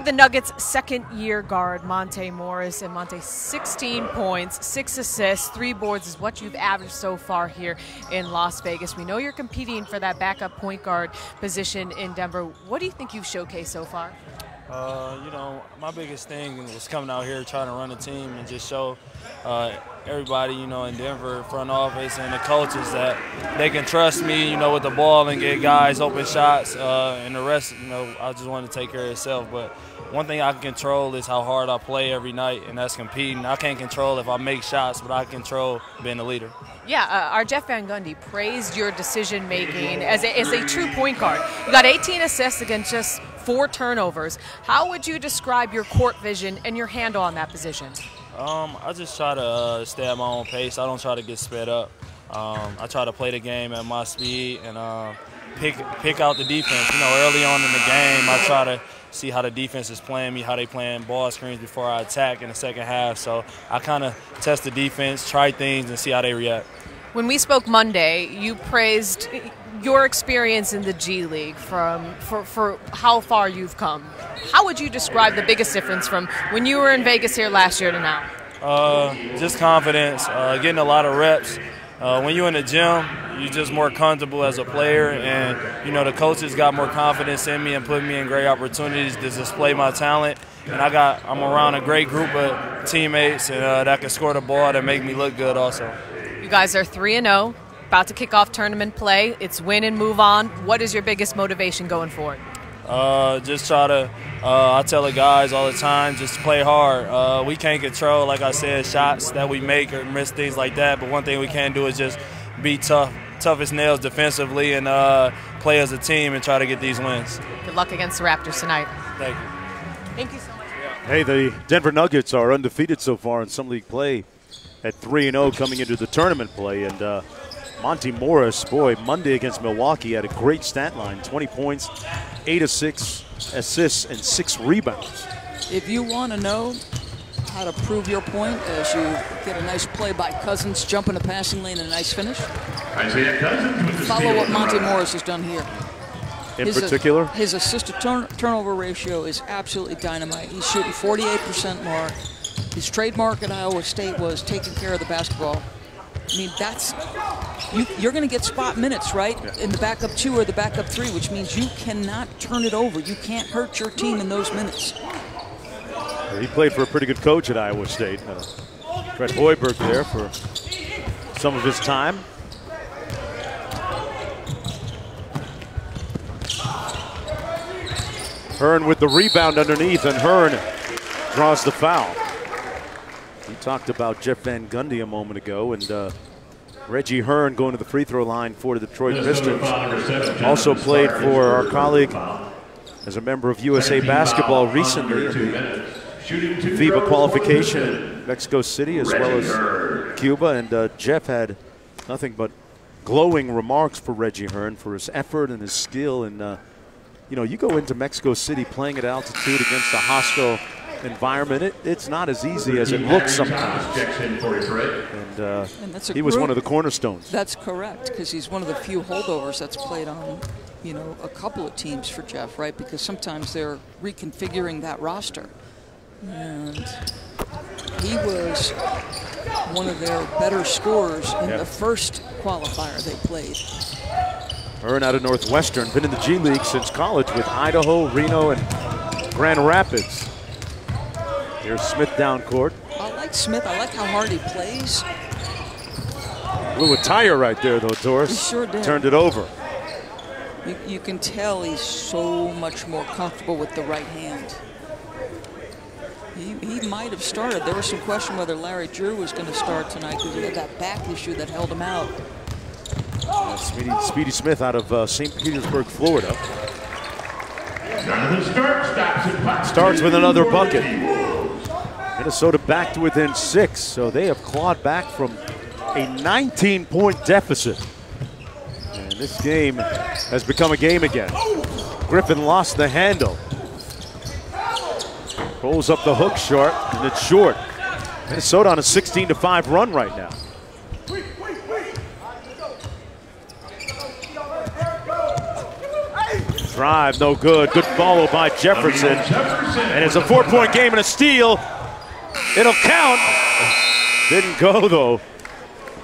The Nuggets' second-year guard, Monte Morris. And Monte, 16 points, 6 assists, 3 boards is what you've averaged so far here in Las Vegas. We know you're competing for that backup point guard position in Denver. What do you think you've showcased so far? You know, my biggest thing was coming out here trying to run a team and just show everybody, you know, in Denver, front office and the coaches that they can trust me, you know, with the ball and get guys open shots. And the rest, you know, I just want to take care of itself. But one thing I can control is how hard I play every night, and that's competing. I can't control if I make shots, but I control being a leader. Yeah, our Jeff Van Gundy praised your decision-making as a true point guard. You got 18 assists against just 4 turnovers. How would you describe your court vision and your handle on that position? I just try to stay at my own pace. I don't try to get sped up. I try to play the game at my speed and pick out the defense. You know, early on in the game, I try to see how the defense is playing me, how they playing ball screens before I attack in the second half. So I kind of test the defense, try things, and see how they react. When we spoke Monday, you praised your experience in the G League for how far you've come. How would you describe the biggest difference from when you were in Vegas here last year to now? Just confidence, getting a lot of reps. When you're in the gym, you're just more comfortable as a player, and you know the coaches got more confidence in me and put me in great opportunities to display my talent. And I'm around a great group of teammates and that can score the ball that make me look good also. You guys are 3-0, about to kick off tournament play. It's win and move on. What is your biggest motivation going forward? Just try to, I tell the guys all the time, just play hard. We can't control, like I said, shots that we make or miss, things like that. But one thing we can do is just be tough as nails defensively and play as a team and try to get these wins. Good luck against the Raptors tonight. Thank you. Thank you so much. Hey, the Denver Nuggets are undefeated so far in Summer League play at 3-0 coming into the tournament play. And Monte Morris, boy, Monday against Milwaukee had a great stat line, 20 points, 8 of 6 assists, and 6 rebounds. If you want to know how to prove your point as you get a nice play by Cousins, jump in the passing lane and a nice finish, follow what Monte Morris has done here. In particular? His assist-to-turnover ratio is absolutely dynamite. He's shooting 48% mark. His trademark at Iowa State was taking care of the basketball. I mean, you're going to get spot minutes, right, in the backup 2 or the backup 3, which means you cannot turn it over. You can't hurt your team in those minutes. He played for a pretty good coach at Iowa State. Fred Hoiberg there for some of his time. Hearn with the rebound underneath, and Hearn draws the foul. We talked about Jeff Van Gundy a moment ago, and Reggie Hearn going to the free throw line for the Detroit Pistons. Also played for our colleague as a member of USA Basketball recently. FIBA qualification in Mexico City as well as Cuba, and Jeff had nothing but glowing remarks for Reggie Hearn for his effort and his skill. And you know, you go into Mexico City playing at altitude against a hostile environment, it's not as easy as it looks sometimes. And he was one of the cornerstones. That's correct, because he's one of the few holdovers that's played on, you know, a couple of teams for Jeff, right? Because sometimes they're reconfiguring that roster. And he was one of their better scorers in the first qualifier they played. Hearn out of Northwestern, been in the G League since college with Idaho, Reno, and Grand Rapids. Here's Smith down court. I like Smith. I like how hard he plays. Blew a tire right there, though, Doris. He sure did. Turned it over. You can tell he's so much more comfortable with the right hand. He might have started. There was some question whether Larry Drew was going to start tonight because he had that back issue that held him out. Speedy Smith out of St. Petersburg, Florida. Starts with another bucket. Minnesota back to within 6, so they have clawed back from a 19-point deficit. And this game has become a game again. Griffin lost the handle. Rolls up the hook short, and it's short. Minnesota on a 16-5 run right now. Drive, no good. Good follow by Jefferson. And it's a 4-point game and a steal. It'll count. Didn't go, though.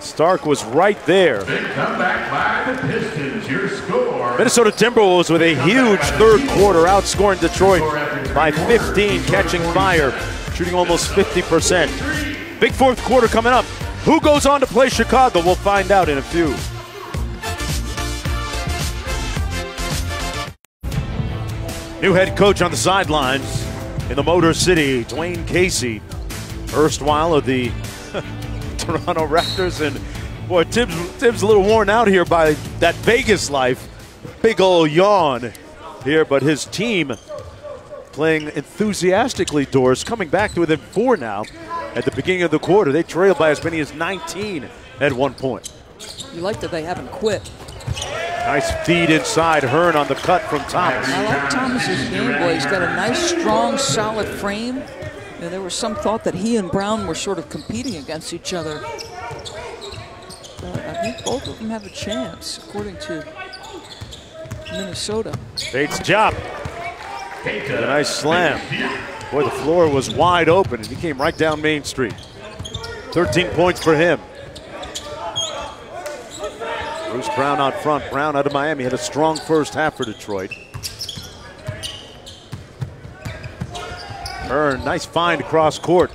Stark was right there. Big comeback by the Pistons. Your score. Minnesota Timberwolves with a huge third quarter, outscoring Detroit by 15, catching fire, shooting almost 50%. Big fourth quarter coming up. Who goes on to play Chicago? We'll find out in a few. New head coach on the sidelines in the Motor City, Dwayne Casey, erstwhile of the Toronto Raptors. And boy, Tim's a little worn out here by that Vegas life. Big ol' yawn here, but his team playing enthusiastically, Doris, coming back to within 4 now at the beginning of the quarter. They trailed by as many as 19 at one point. You like that they haven't quit. Nice feed inside. Hearn on the cut from Thomas. I like Thomas's game, boy. He's got a nice, strong, solid frame. And there was some thought that he and Brown were sort of competing against each other. But I think both of them have a chance, according to Minnesota. Bates' job. A nice slam. Boy, the floor was wide open, and he came right down Main Street. 13 points for him. Bruce Brown out front. Brown out of Miami had a strong first half for Detroit. Hearn, nice find across court.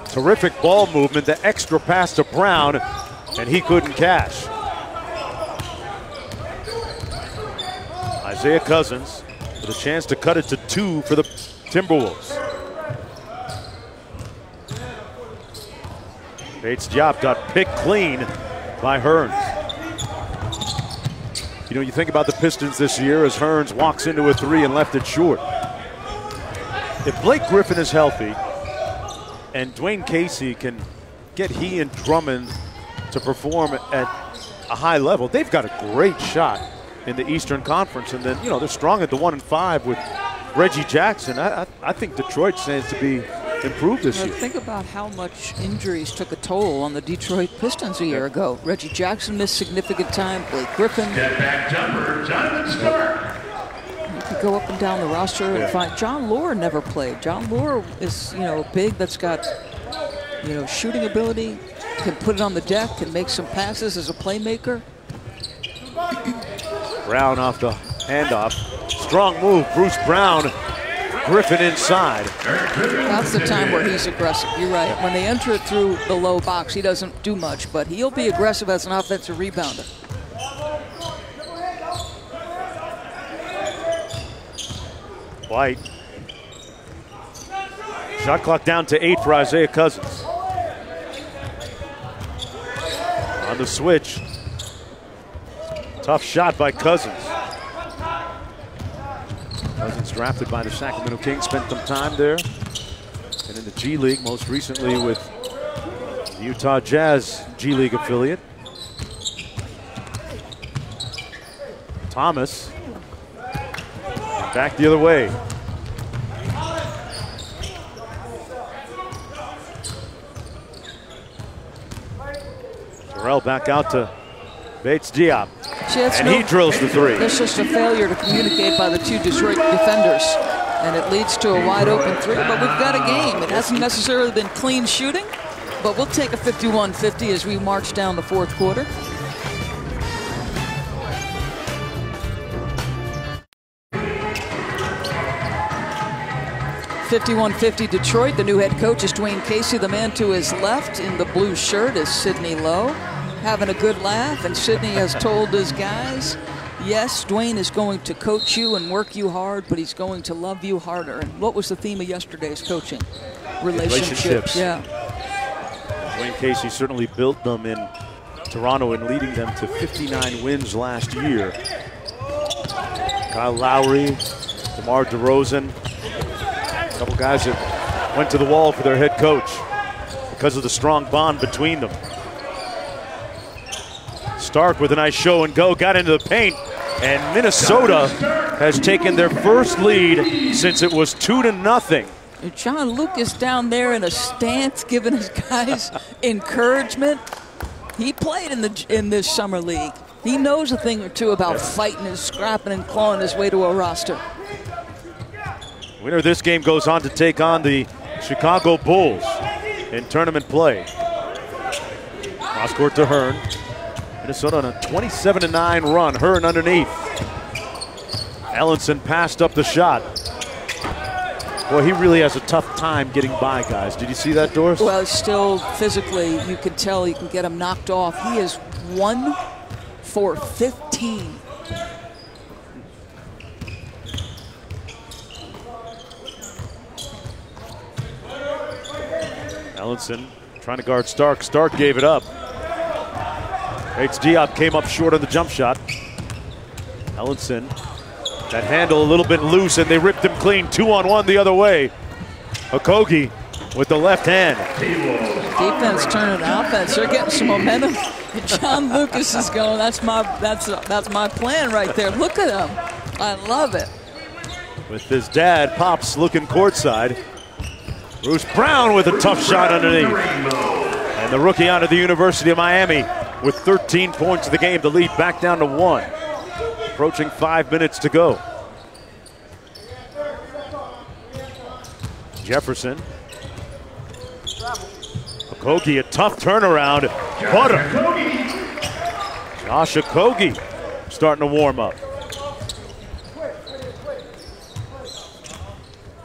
Terrific ball movement. The extra pass to Brown, and he couldn't cash. Isaiah Cousins with a chance to cut it to 2 for the Timberwolves. Bates' job got picked clean by Hearns. You know, you think about the Pistons this year as Hearns walks into a 3 and left it short. If Blake Griffin is healthy and Dwayne Casey can get he and Drummond to perform at a high level, they've got a great shot in the Eastern Conference. And then, you know, they're strong at the 1 and 5 with Reggie Jackson. I think Detroit stands to be improved this year. Think about how much injuries took a toll on the Detroit Pistons a year ago. Reggie Jackson missed significant time. Blake Griffin. Step back jumper, Jonathan Stark. You could go up and down the roster and find John Lohr never played. John Lohr is, you know, big that's got, you know, shooting ability, can put it on the deck, can make some passes as a playmaker. Brown off the handoff. Strong move, Bruce Brown. Griffin inside. That's the time where he's aggressive. You're right. When they enter it through the low box, he doesn't do much, but he'll be aggressive as an offensive rebounder. White. Shot clock down to 8 for Isaiah Cousins. On the switch. Tough shot by Cousins. Cousins drafted by the Sacramento Kings, spent some time there. And in the G League, most recently with the Utah Jazz G League affiliate. Thomas. Back the other way. Terrell back out to Bates Diop. And he drills the 3. There's just a failure to communicate by the 2 Detroit defenders. And it leads to a wide open 3, but we've got a game. It hasn't necessarily been clean shooting, but we'll take a 51-50 as we march down the fourth quarter. 51-50 Detroit. The new head coach is Dwayne Casey. The man to his left in the blue shirt is Sidney Lowe, having a good laugh. And Sidney has told his guys, yes, Dwayne is going to coach you and work you hard, but he's going to love you harder. And what was the theme of yesterday's coaching? Relationships. Yeah. Dwayne Casey certainly built them in Toronto and leading them to 59 wins last year. Kyle Lowry, DeMar DeRozan, a couple guys that went to the wall for their head coach because of the strong bond between them. Stark with a nice show and go, got into the paint, and Minnesota has taken their first lead since it was 2-0. John Lucas down there in a stance, giving his guys encouragement. He played in this summer league. He knows a thing or two about fighting and scrapping and clawing his way to a roster. Winner of this game goes on to take on the Chicago Bulls in tournament play. Cross court to Hearn. Minnesota on a 27-9 run. Hearn underneath. Ellenson passed up the shot. Boy, he really has a tough time getting by, guys. Did you see that, Doris? Well, still physically, you can tell you can get him knocked off. He is 1 for 15. Ellenson trying to guard Stark. Stark gave it up. Diop came up short on the jump shot. Ellenson, that handle a little bit loose, and they ripped him clean. 2-on-1 the other way. Okogie with the left hand. Defense turning offense. They're getting some momentum. John Lucas is going. That's my plan right there. Look at him. I love it. With his dad, Pops, looking courtside. Bruce Brown with a tough shot underneath. And the rookie out of the University of Miami with 13 points in the game. The lead back down to 1. Approaching 5 minutes to go. Jefferson. Okogie, a tough turnaround. Butter. Josh Okogie starting to warm up.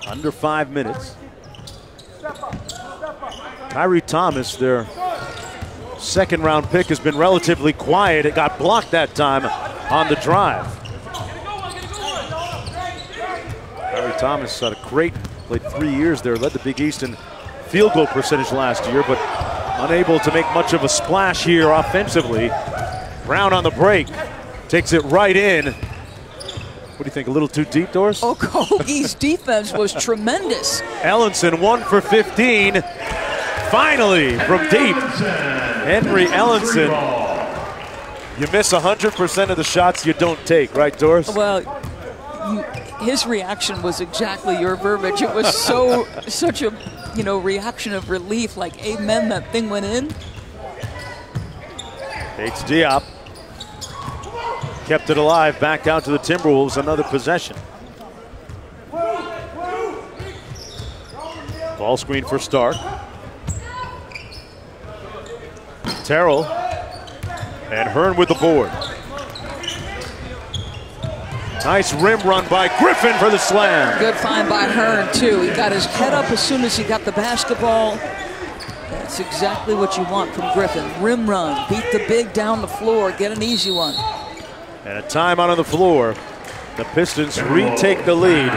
Under 5 minutes. Kyrie Thomas, their second-round pick, has been relatively quiet. It got blocked that time on the drive. Kyrie Thomas out of Creighton, played 3 years there, led the Big East in field goal percentage last year, but unable to make much of a splash here offensively. Brown on the break, takes it right in. What do you think, a little too deep, Doris? Okogie's defense was tremendous. Ellenson 1 for 15. Finally, from deep, Henry Ellenson. You miss 100% of the shots you don't take, right, Doris? Well, his reaction was exactly your verbiage. It was such a reaction of relief, like, amen, that thing went in. Takes Diop. Kept it alive, back out to the Timberwolves, another possession. Ball screen for Stark. Terrell and Hearn with the board. Nice rim run by Griffin for the slam. Good find by Hearn, too. He got his head up as soon as he got the basketball. That's exactly what you want from Griffin. Rim run, beat the big down the floor, get an easy one. And a timeout on the floor. The Pistons retake the lead.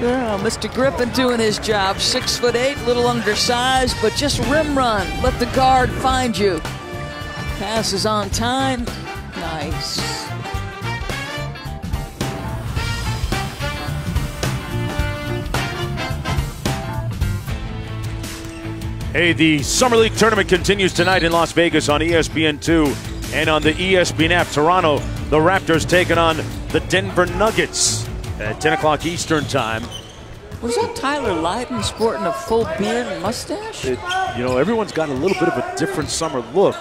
Yeah, Mr. Griffin doing his job. 6'8", little undersized, but just rim run. Let the guard find you. Pass is on time. Nice. Hey, the Summer League tournament continues tonight in Las Vegas on ESPN2 and on the ESPN app. Toronto, the Raptors taking on the Denver Nuggets at 10 o'clock Eastern time. Was that Tyler Lydon sporting a full beard and mustache? Everyone's got a little bit of a different summer look.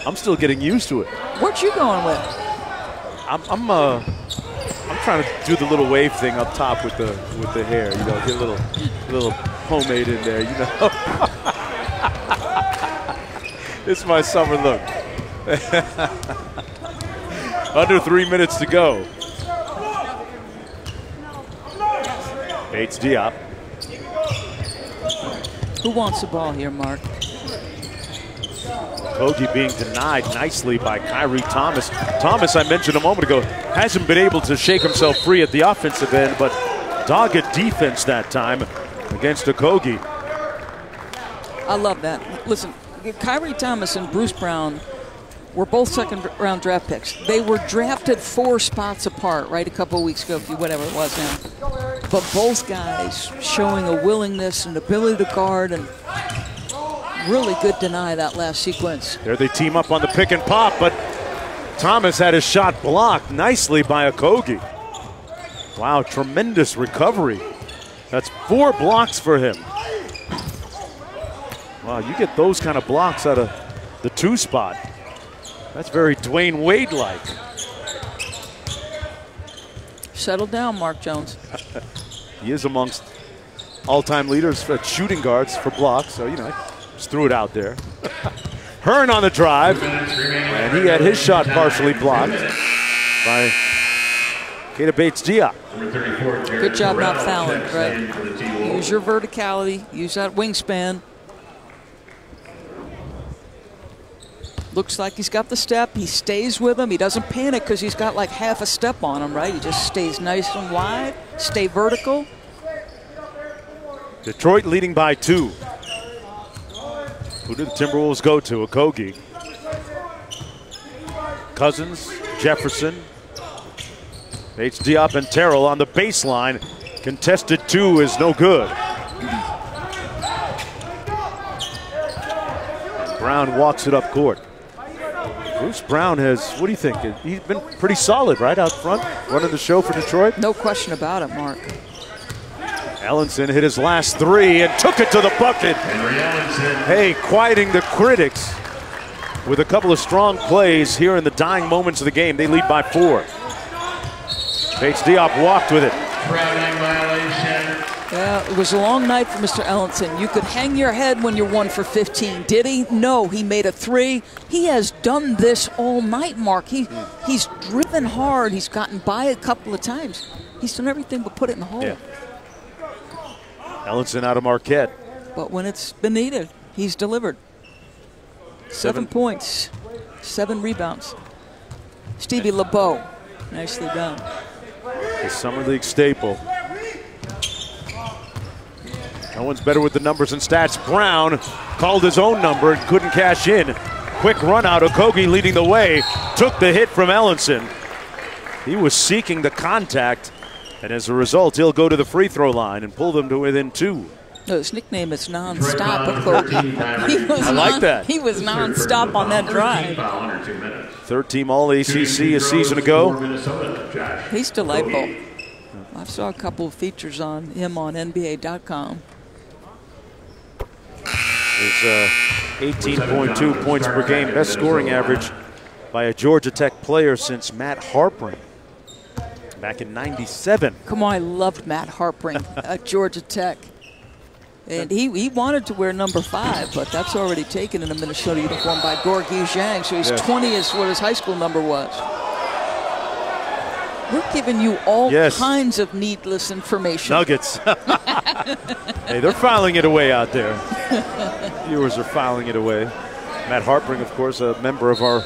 I'm still getting used to it. What you going with? I'm trying to do the little wave thing up top with the hair. Get a little pomade in there. It's my summer look. Under 3 minutes to go. Bates Diop. Who wants the ball here, Mark? Okogie being denied nicely by Kyrie Thomas. Thomas, I mentioned a moment ago, hasn't been able to shake himself free at the offensive end, but dogged defense that time against Okogie. I love that. Listen, Kyrie Thomas and Bruce Brown were both second-round draft picks. They were drafted 4 spots apart, right, a couple of weeks ago, whatever it was now. But both guys showing a willingness and ability to guard, and really good deny that last sequence. There they team up on the pick and pop, but Thomas had his shot blocked nicely by Okogie. Wow, tremendous recovery. That's 4 blocks for him. Wow, you get those kind of blocks out of the 2 spot. That's very Dwayne Wade-like. Settle down, Mark Jones. He is amongst all-time leaders for shooting guards for blocks, so, you know, just threw it out there. Hearn on the drive, and he had his shot partially blocked by Keita Bates-Diop. Good job not fouling, right? Use your verticality, use that wingspan. Looks like he's got the step. He stays with him. He doesn't panic because he's got like half a step on him, right? He just stays nice and wide, stay vertical. Detroit leading by 2. Who did the Timberwolves go to? Okogie. Cousins, Jefferson, Bates-Diop, and Terrell on the baseline. Contested 2 is no good. Brown walks it up court. Bruce Brown has, what do you think? He's been pretty solid, right, out front, running the show for Detroit? No question about it, Mark. Ellenson hit his last 3 and took it to the bucket. Hey, quieting the critics with a couple of strong plays here in the dying moments of the game. They lead by 4. Bates-Diop walked with it. Yeah, it was a long night for Mr. Ellenson. You could hang your head when you're 1 for 15. Did he? No, he made a 3. He has done this all night, Mark. He's driven hard. He's gotten by a couple of times. He's done everything but put it in the hole. Yeah. Ellenson out of Marquette. But when it's been needed, he's delivered. 7 points, 7 rebounds. Stevie LeBeau, nicely done. The Summer League staple. No one's better with the numbers and stats. Brown called his own number and couldn't cash in. Quick run out. Okogie leading the way. Took the hit from Ellenson. He was seeking the contact, and as a result, he'll go to the free throw line and pull them to within 2. No, his nickname is nonstop, Okogie. I like that. He was nonstop on that drive. 3rd-team All-ACC a season ago. He's delightful. I saw a couple of features on him on NBA.com. His 18.2 points per game, best scoring average by a Georgia Tech player since Matt Harpring back in '97. Come on, I loved Matt Harpring at Georgia Tech. And he wanted to wear number 5, but that's already taken in a Minnesota uniform by Gorgui Zhang. So he's 20 is what his high school number was. We're giving you all kinds of needless information. Nuggets. Hey, they're filing it away out there. Viewers are filing it away. Matt Harpring, of course, a member of our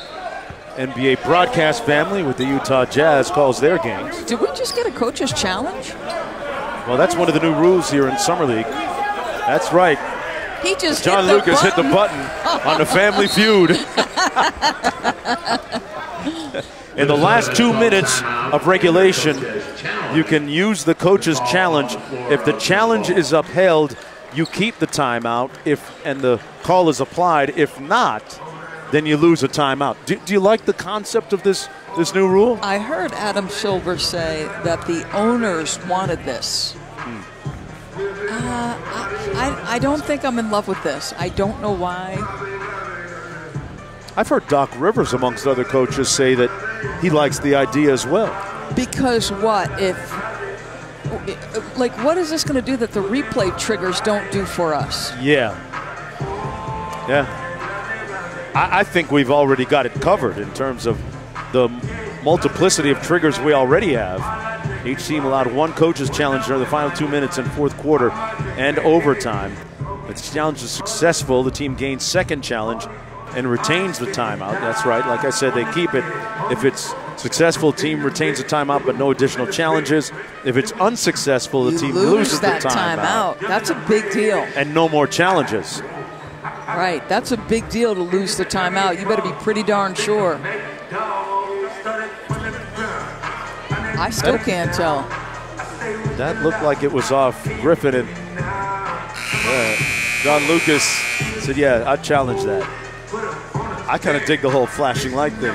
NBA broadcast family with the Utah Jazz, calls their games. Did we just get a coach's challenge? Well, that's one of the new rules here in Summer League. That's right. He just John Lucas hit the button on the Family Feud. In the last 2 minutes of regulation, you can use the coach's challenge. If the challenge is upheld, you keep the timeout and the call is applied. If not, then you lose a timeout. Do you like the concept of this new rule? I heard Adam Silver say that the owners wanted this. I don't think I'm in love with this. I don't know why. I've heard Doc Rivers, amongst other coaches, say that he likes the idea as well. Because what? What is this going to do that the replay triggers don't do for us? Yeah. I think we've already got it covered in terms of the multiplicity of triggers we already have. Each team allowed 1 coach's challenge during the final 2 minutes in 4th quarter and overtime. If the challenge is successful, the team gains second challenge and retains the timeout. That's right. Like I said, they keep it. If it's successful, team retains the timeout, but no additional challenges. If it's unsuccessful, the team loses the timeout. That's a big deal. And no more challenges. Right. That's a big deal to lose the timeout. You better be pretty darn sure. I still can't tell. That looked like it was off Griffin, and John Lucas said, yeah, I'd challenge that. I kind of dig the whole flashing light thing.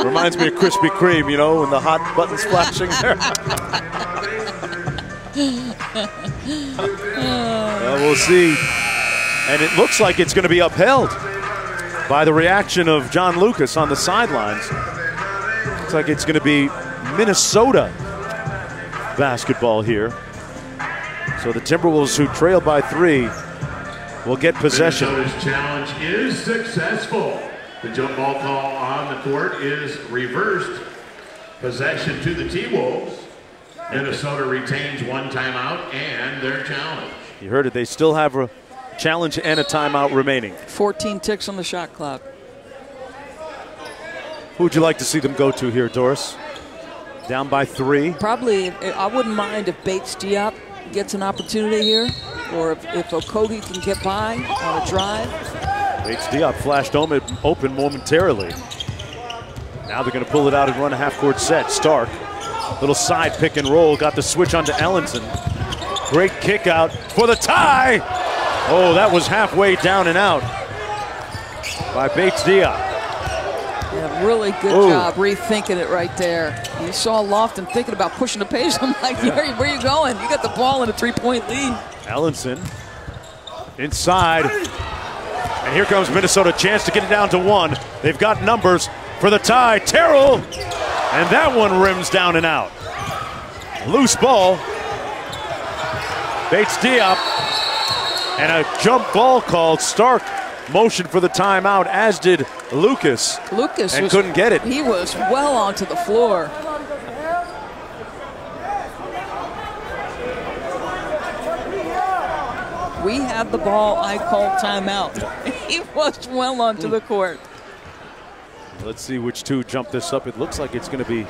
Reminds me of Krispy Kreme, you know, when the hot button's flashing there. We'll see. And it looks like it's going to be upheld by the reaction of John Lucas on the sidelines. Looks like it's going to be Minnesota basketball here. So the Timberwolves, who trail by 3, will get possession. Minnesota's challenge is successful. The jump ball call on the court is reversed. Possession to the T-Wolves. Minnesota retains 1 timeout and their challenge. You heard it. They still have a challenge and a timeout remaining. 14 ticks on the shot clock. Who would you like to see them go to here, Doris? Down by 3. Probably, I wouldn't mind if Bates Diop gets an opportunity here, or if Okogie can get by on a drive. Bates Diop flashed open momentarily. Now they're going to pull it out and run a half-court set. Stark, little side pick and roll, got the switch onto Ellenson. Great kick out for the tie. Oh, that was halfway down and out by Bates Diop. Yeah, really good job rethinking it right there. You saw Lofton thinking about pushing the pace. I'm like, where are you going? You got the ball in a 3-point lead. Ellenson inside. And here comes Minnesota, chance to get it down to 1. They've got numbers for the tie. Terrell, and that one rims down and out. Loose ball. Bates Diop, and a jump ball called. Stark motion for the timeout, as did Lucas. And couldn't get it. He was well onto the floor. We had the ball, I called timeout. He was well onto the court. Let's see which 2 jump this up. It looks like it's going to be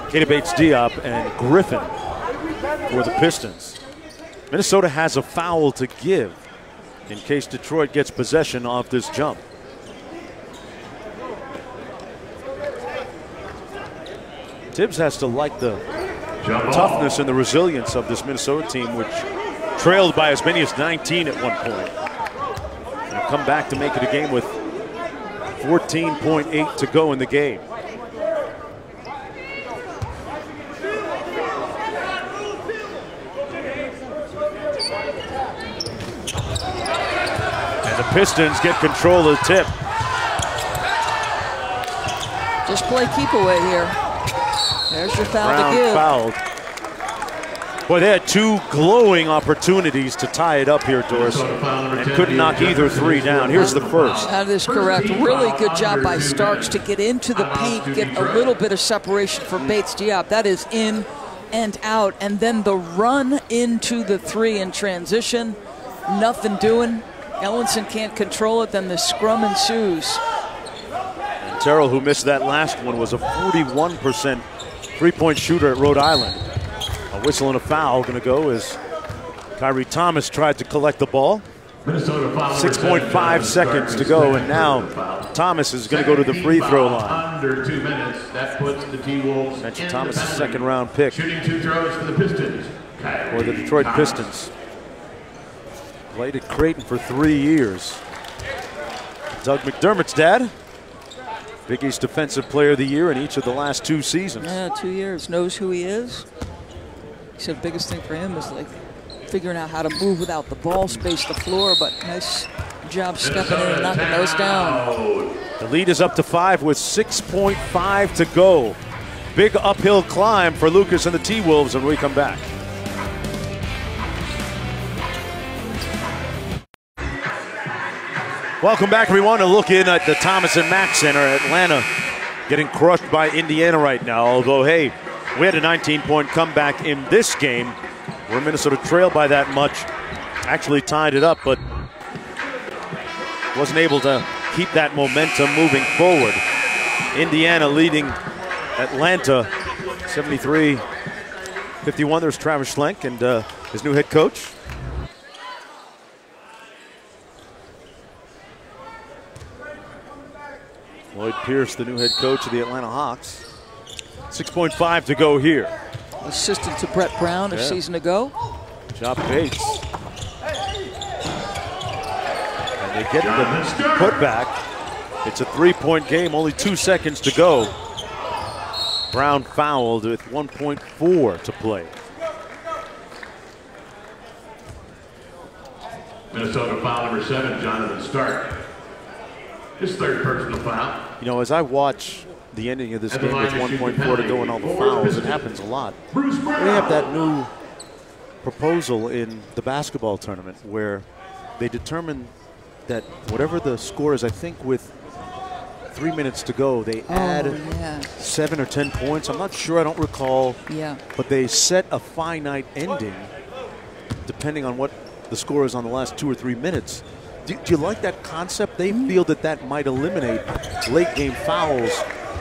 Keita Bates Diop and Griffin for the Pistons. Minnesota has a foul to give in case Detroit gets possession off this jump. Tibbs has to like the toughness and the resilience of this Minnesota team, which trailed by as many as 19 at one point. And come back to make it a game with 14.8 to go in the game. And the Pistons get control of the tip. Just play keep away here. There's your foul Brown to give. Fouled. Boy, they had 2 glowing opportunities to tie it up here, Doris, and couldn't knock either 3 down. Here's the first. That is correct. Really good job by Starks to get into the paint, get a little bit of separation for Bates Diop. That is in and out. And then the run into the 3 in transition. Nothing doing. Ellenson can't control it. Then the scrum ensues. And Terrell, who missed that last one, was a 41% three-point shooter at Rhode Island. A whistle and a foul going to go as Kyrie Thomas tried to collect the ball. 6.5 seconds to go, and now Thomas is going to go to the free throw line. Under 2 minutes, that puts the T-Wolves Mention Thomas' second-round pick shooting 2 throws for the Pistons. for the Detroit Pistons. Played at Creighton for 3 years. Doug McDermott's dad, Big East Defensive Player of the Year in each of the last 2 seasons. Yeah, 2 years. Knows who he is. He said the biggest thing for him is like figuring out how to move without the ball, space the floor, but nice job stepping in and knocking those down. The lead is up to 5 with 6.5 to go. Big uphill climb for Lucas and the T-Wolves when we come back. Welcome back, everyone. A look in at the Thomas and Mack Center. Atlanta getting crushed by Indiana right now, although, hey, we had a 19-point comeback in this game where Minnesota trailed by that much actually tied it up, but wasn't able to keep that momentum moving forward. Indiana leading Atlanta 73-51. There's Travis Schlenk and his new head coach. Lloyd Pierce, the new head coach of the Atlanta Hawks. 6.5 to go here. Assistant to Brett Brown a season ago. Job Bates. And they get the putback. It's a 3-point game, only 2 seconds to go. Brown fouled with 1.4 to play. Minnesota foul number 7, Jonathan Stark. His third personal foul. You know, as I watch the ending of this game with 1.4 to go and all the fouls, it happens a lot. We have that new proposal in the basketball tournament where they determine that whatever the score is, I think with 3 minutes to go, they add 7 or 10 points. I'm not sure, I don't recall. Yeah. But they set a finite ending depending on what the score is on the last 2 or 3 minutes. Do you like that concept? They feel that that might eliminate late game fouls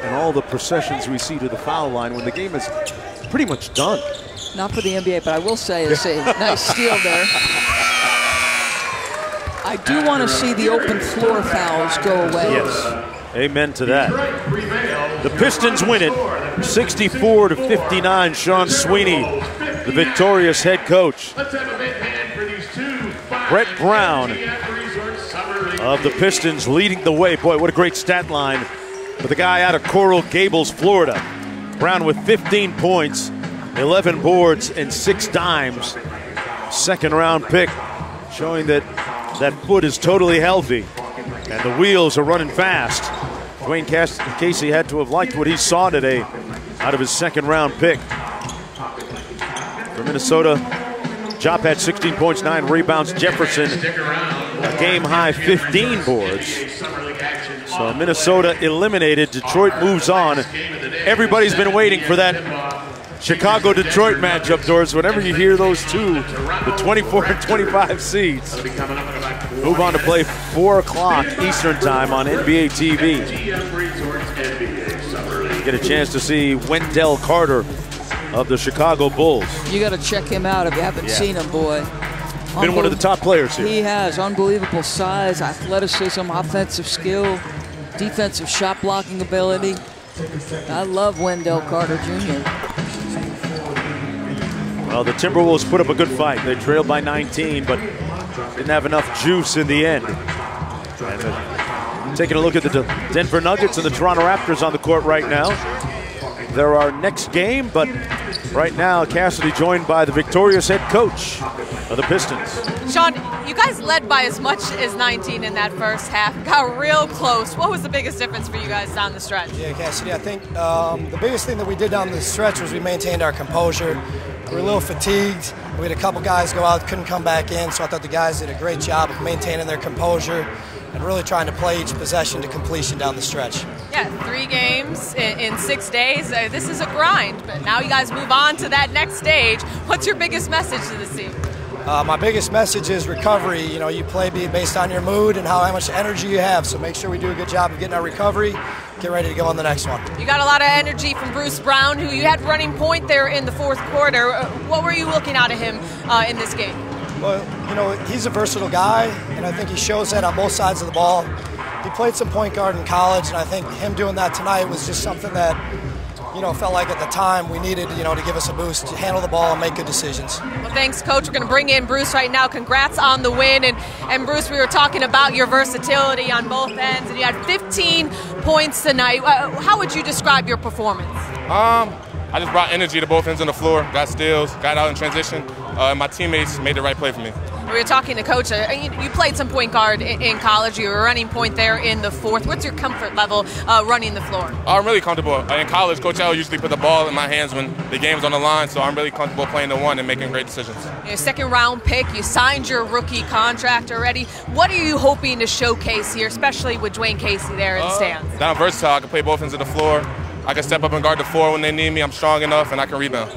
and all the processions we see to the foul line when the game is pretty much done. Not for the NBA, but I will say it's a nice steal there. I do want to see the open floor fouls go away. Yes, amen to that. The Pistons win it, 64-59. Sean Sweeney, the victorious head coach. Brett Brown of the Pistons leading the way. Boy, what a great stat line for the guy out of Coral Gables, Florida. Brown with 15 points, 11 boards, and 6 dimes. Second round pick, showing that that foot is totally healthy and the wheels are running fast. Dwayne Casey had to have liked what he saw today out of his second round pick. For Minnesota, Jop had 16 points, 9 rebounds. Jefferson, a game high 15 boards. So Minnesota eliminated. Detroit moves on. Everybody's been waiting for that Chicago-Detroit matchup, Doris. Whenever you hear those two, the 24 and 25 seeds, move on to play 4 o'clock Eastern time on NBA TV. Get a chance to see Wendell Carter of the Chicago Bulls. You got to check him out if you haven't seen him, boy. Been one of the top players here. He has unbelievable size, athleticism, offensive skill, defensive shot blocking ability. I love Wendell Carter Jr. Well, the Timberwolves put up a good fight. They trailed by 19, but didn't have enough juice in the end. And taking a look at the Denver Nuggets and the Toronto Raptors on the court right now. They're our next game, but right now Cassidy joined by the victorious head coach of the Pistons. Sean, you guys led by as much as 19 in that first half. Got real close. What was the biggest difference for you guys down the stretch? Yeah, Cassidy, I think the biggest thing that we did down the stretch was we maintained our composure. We were a little fatigued. We had a couple guys go out, couldn't come back in, so I thought the guys did a great job of maintaining their composure and really trying to play each possession to completion down the stretch. Yeah, 3 games in 6 days. This is a grind, but now you guys move on to that next stage. What's your biggest message to the team? My biggest message is recovery. You know, you play based on your mood and how much energy you have, so make sure we do a good job of getting our recovery, get ready to go on the next one. You got a lot of energy from Bruce Brown, who you had running point there in the 4th quarter. What were you looking out of him in this game? Well, you know, he's a versatile guy, and I think he shows that on both sides of the ball. He played some point guard in college, and I think him doing that tonight was just something that, you know, felt like at the time we needed, you know, to give us a boost, to handle the ball and make good decisions. Well, thanks, Coach. We're going to bring in Bruce right now. Congrats on the win. And Bruce, we were talking about your versatility on both ends, and you had 15 points tonight. How would you describe your performance? I just brought energy to both ends of the floor, got steals, got out in transition, and my teammates made the right play for me. We were talking to Coach. You played some point guard in college. You were running point there in the 4th. What's your comfort level running the floor? I'm really comfortable. In college, Coach L usually put the ball in my hands when the game's on the line, so I'm really comfortable playing the 1 and making great decisions. Your 2nd round pick, you signed your rookie contract already. What are you hoping to showcase here, especially with Dwayne Casey there in the stands? That I'm versatile. I can play both ends of the floor. I can step up and guard the 4 when they need me. I'm strong enough, and I can rebound.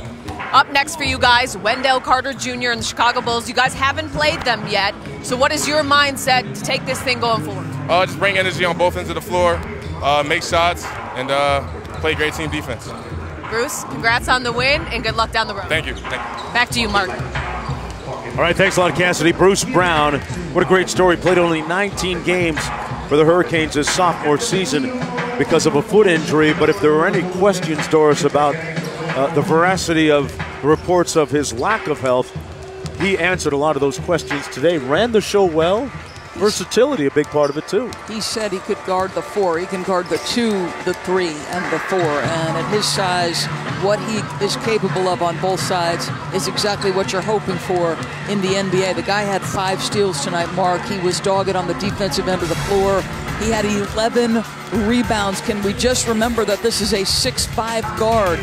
Up next for you guys, Wendell Carter Jr. and the Chicago Bulls. You guys haven't played them yet, so what is your mindset to take this thing going forward? Just bring energy on both ends of the floor, make shots, and play great team defense. Bruce, congrats on the win, and good luck down the road. Thank you. Back to you, Mark. All right, thanks a lot, Cassidy. Bruce Brown, what a great story. Played only 19 games for the Hurricanes his sophomore season because of a foot injury. But if there were any questions, Doris, about the veracity of the reports of his lack of health, he answered a lot of those questions today. Ran the show well. Versatility, a big part of it, too. He said he could guard the 4. He can guard the 2, the 3, and the 4. And at his size, what he is capable of on both sides is exactly what you're hoping for in the NBA. The guy had 5 steals tonight, Mark. He was dogged on the defensive end of the floor. He had 11 rebounds. Can we just remember that this is a 6'5" guard?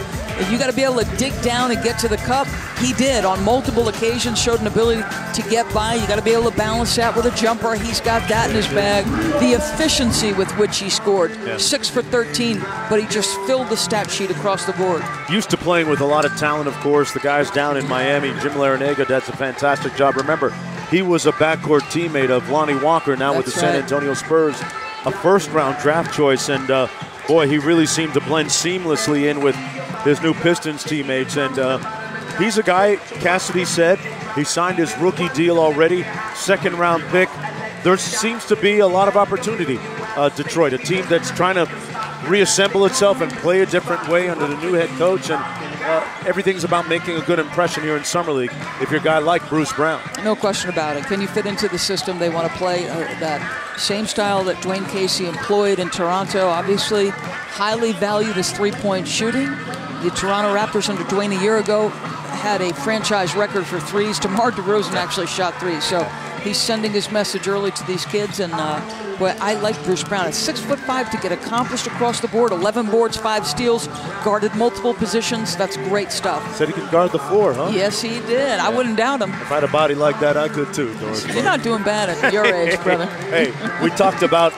You got to be able to dig down and get to the cup. He did on multiple occasions, showed an ability to get by. You got to be able to balance that with a jumper. He's got that in his bag. The efficiency with which he scored, 6 for 13, but he just filled the stat sheet across the board. Used to playing with a lot of talent, of course. The guys down in Miami, Jim Larinaga, does a fantastic job. Remember, he was a backcourt teammate of Lonnie Walker, now with the San Antonio Spurs, a first-round draft choice, and boy, he really seemed to blend seamlessly in with his new Pistons teammates. And he's a guy, Cassidy said, he signed his rookie deal already, second-round pick. There seems to be a lot of opportunity. Detroit, a team that's trying to reassemble itself and play a different way under the new head coach, and everything's about making a good impression here in Summer League if you're a guy like Bruce Brown. No question about it. Can you fit into the system they want to play? That same style that Dwayne Casey employed in Toronto, obviously highly valued his three-point shooting. The Toronto Raptors under Dwayne a year ago had a franchise record for threes. DeMar DeRozan actually shot 3, so he's sending his message early to these kids, and boy, I like Bruce Brown. At 6'5" to get accomplished across the board, 11 boards, 5 steals, guarded multiple positions. That's great stuff. Said he could guard the 4, huh? Yes, he did. I wouldn't doubt him. If I had a body like that, I could too, Doris. You're not doing bad at your age, brother. Hey, we talked about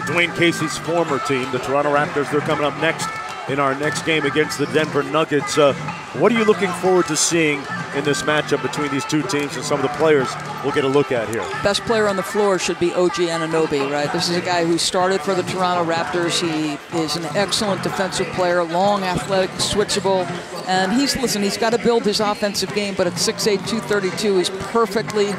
Dwayne Casey's former team, the Toronto Raptors. They're coming up next in our next game against the Denver Nuggets. What are you looking forward to seeing in this matchup between these two teams and some of the players we'll get a look at here? Best player on the floor should be OG Anunoby, right? This is a guy who started for the Toronto Raptors. He is an excellent defensive player, long, athletic, switchable. And he's got to build his offensive game, but at 6'8", 232, he's perfectly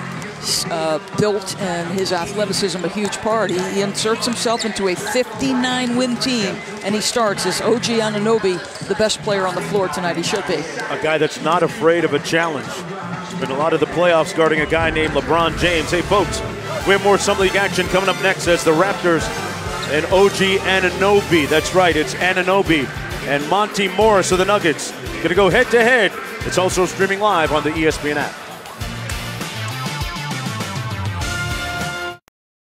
built, and his athleticism a huge part. He inserts himself into a 59-win team, and he starts as OG Anunoby, the best player on the floor tonight. He should be. A guy that's not afraid of a challenge. Been a lot of the playoffs guarding a guy named LeBron James. Hey, folks, we have more Summer League action coming up next as the Raptors and OG Anunoby. That's right, it's Anunoby and Monte Morris of the Nuggets going to go head-to-head. It's also streaming live on the ESPN app.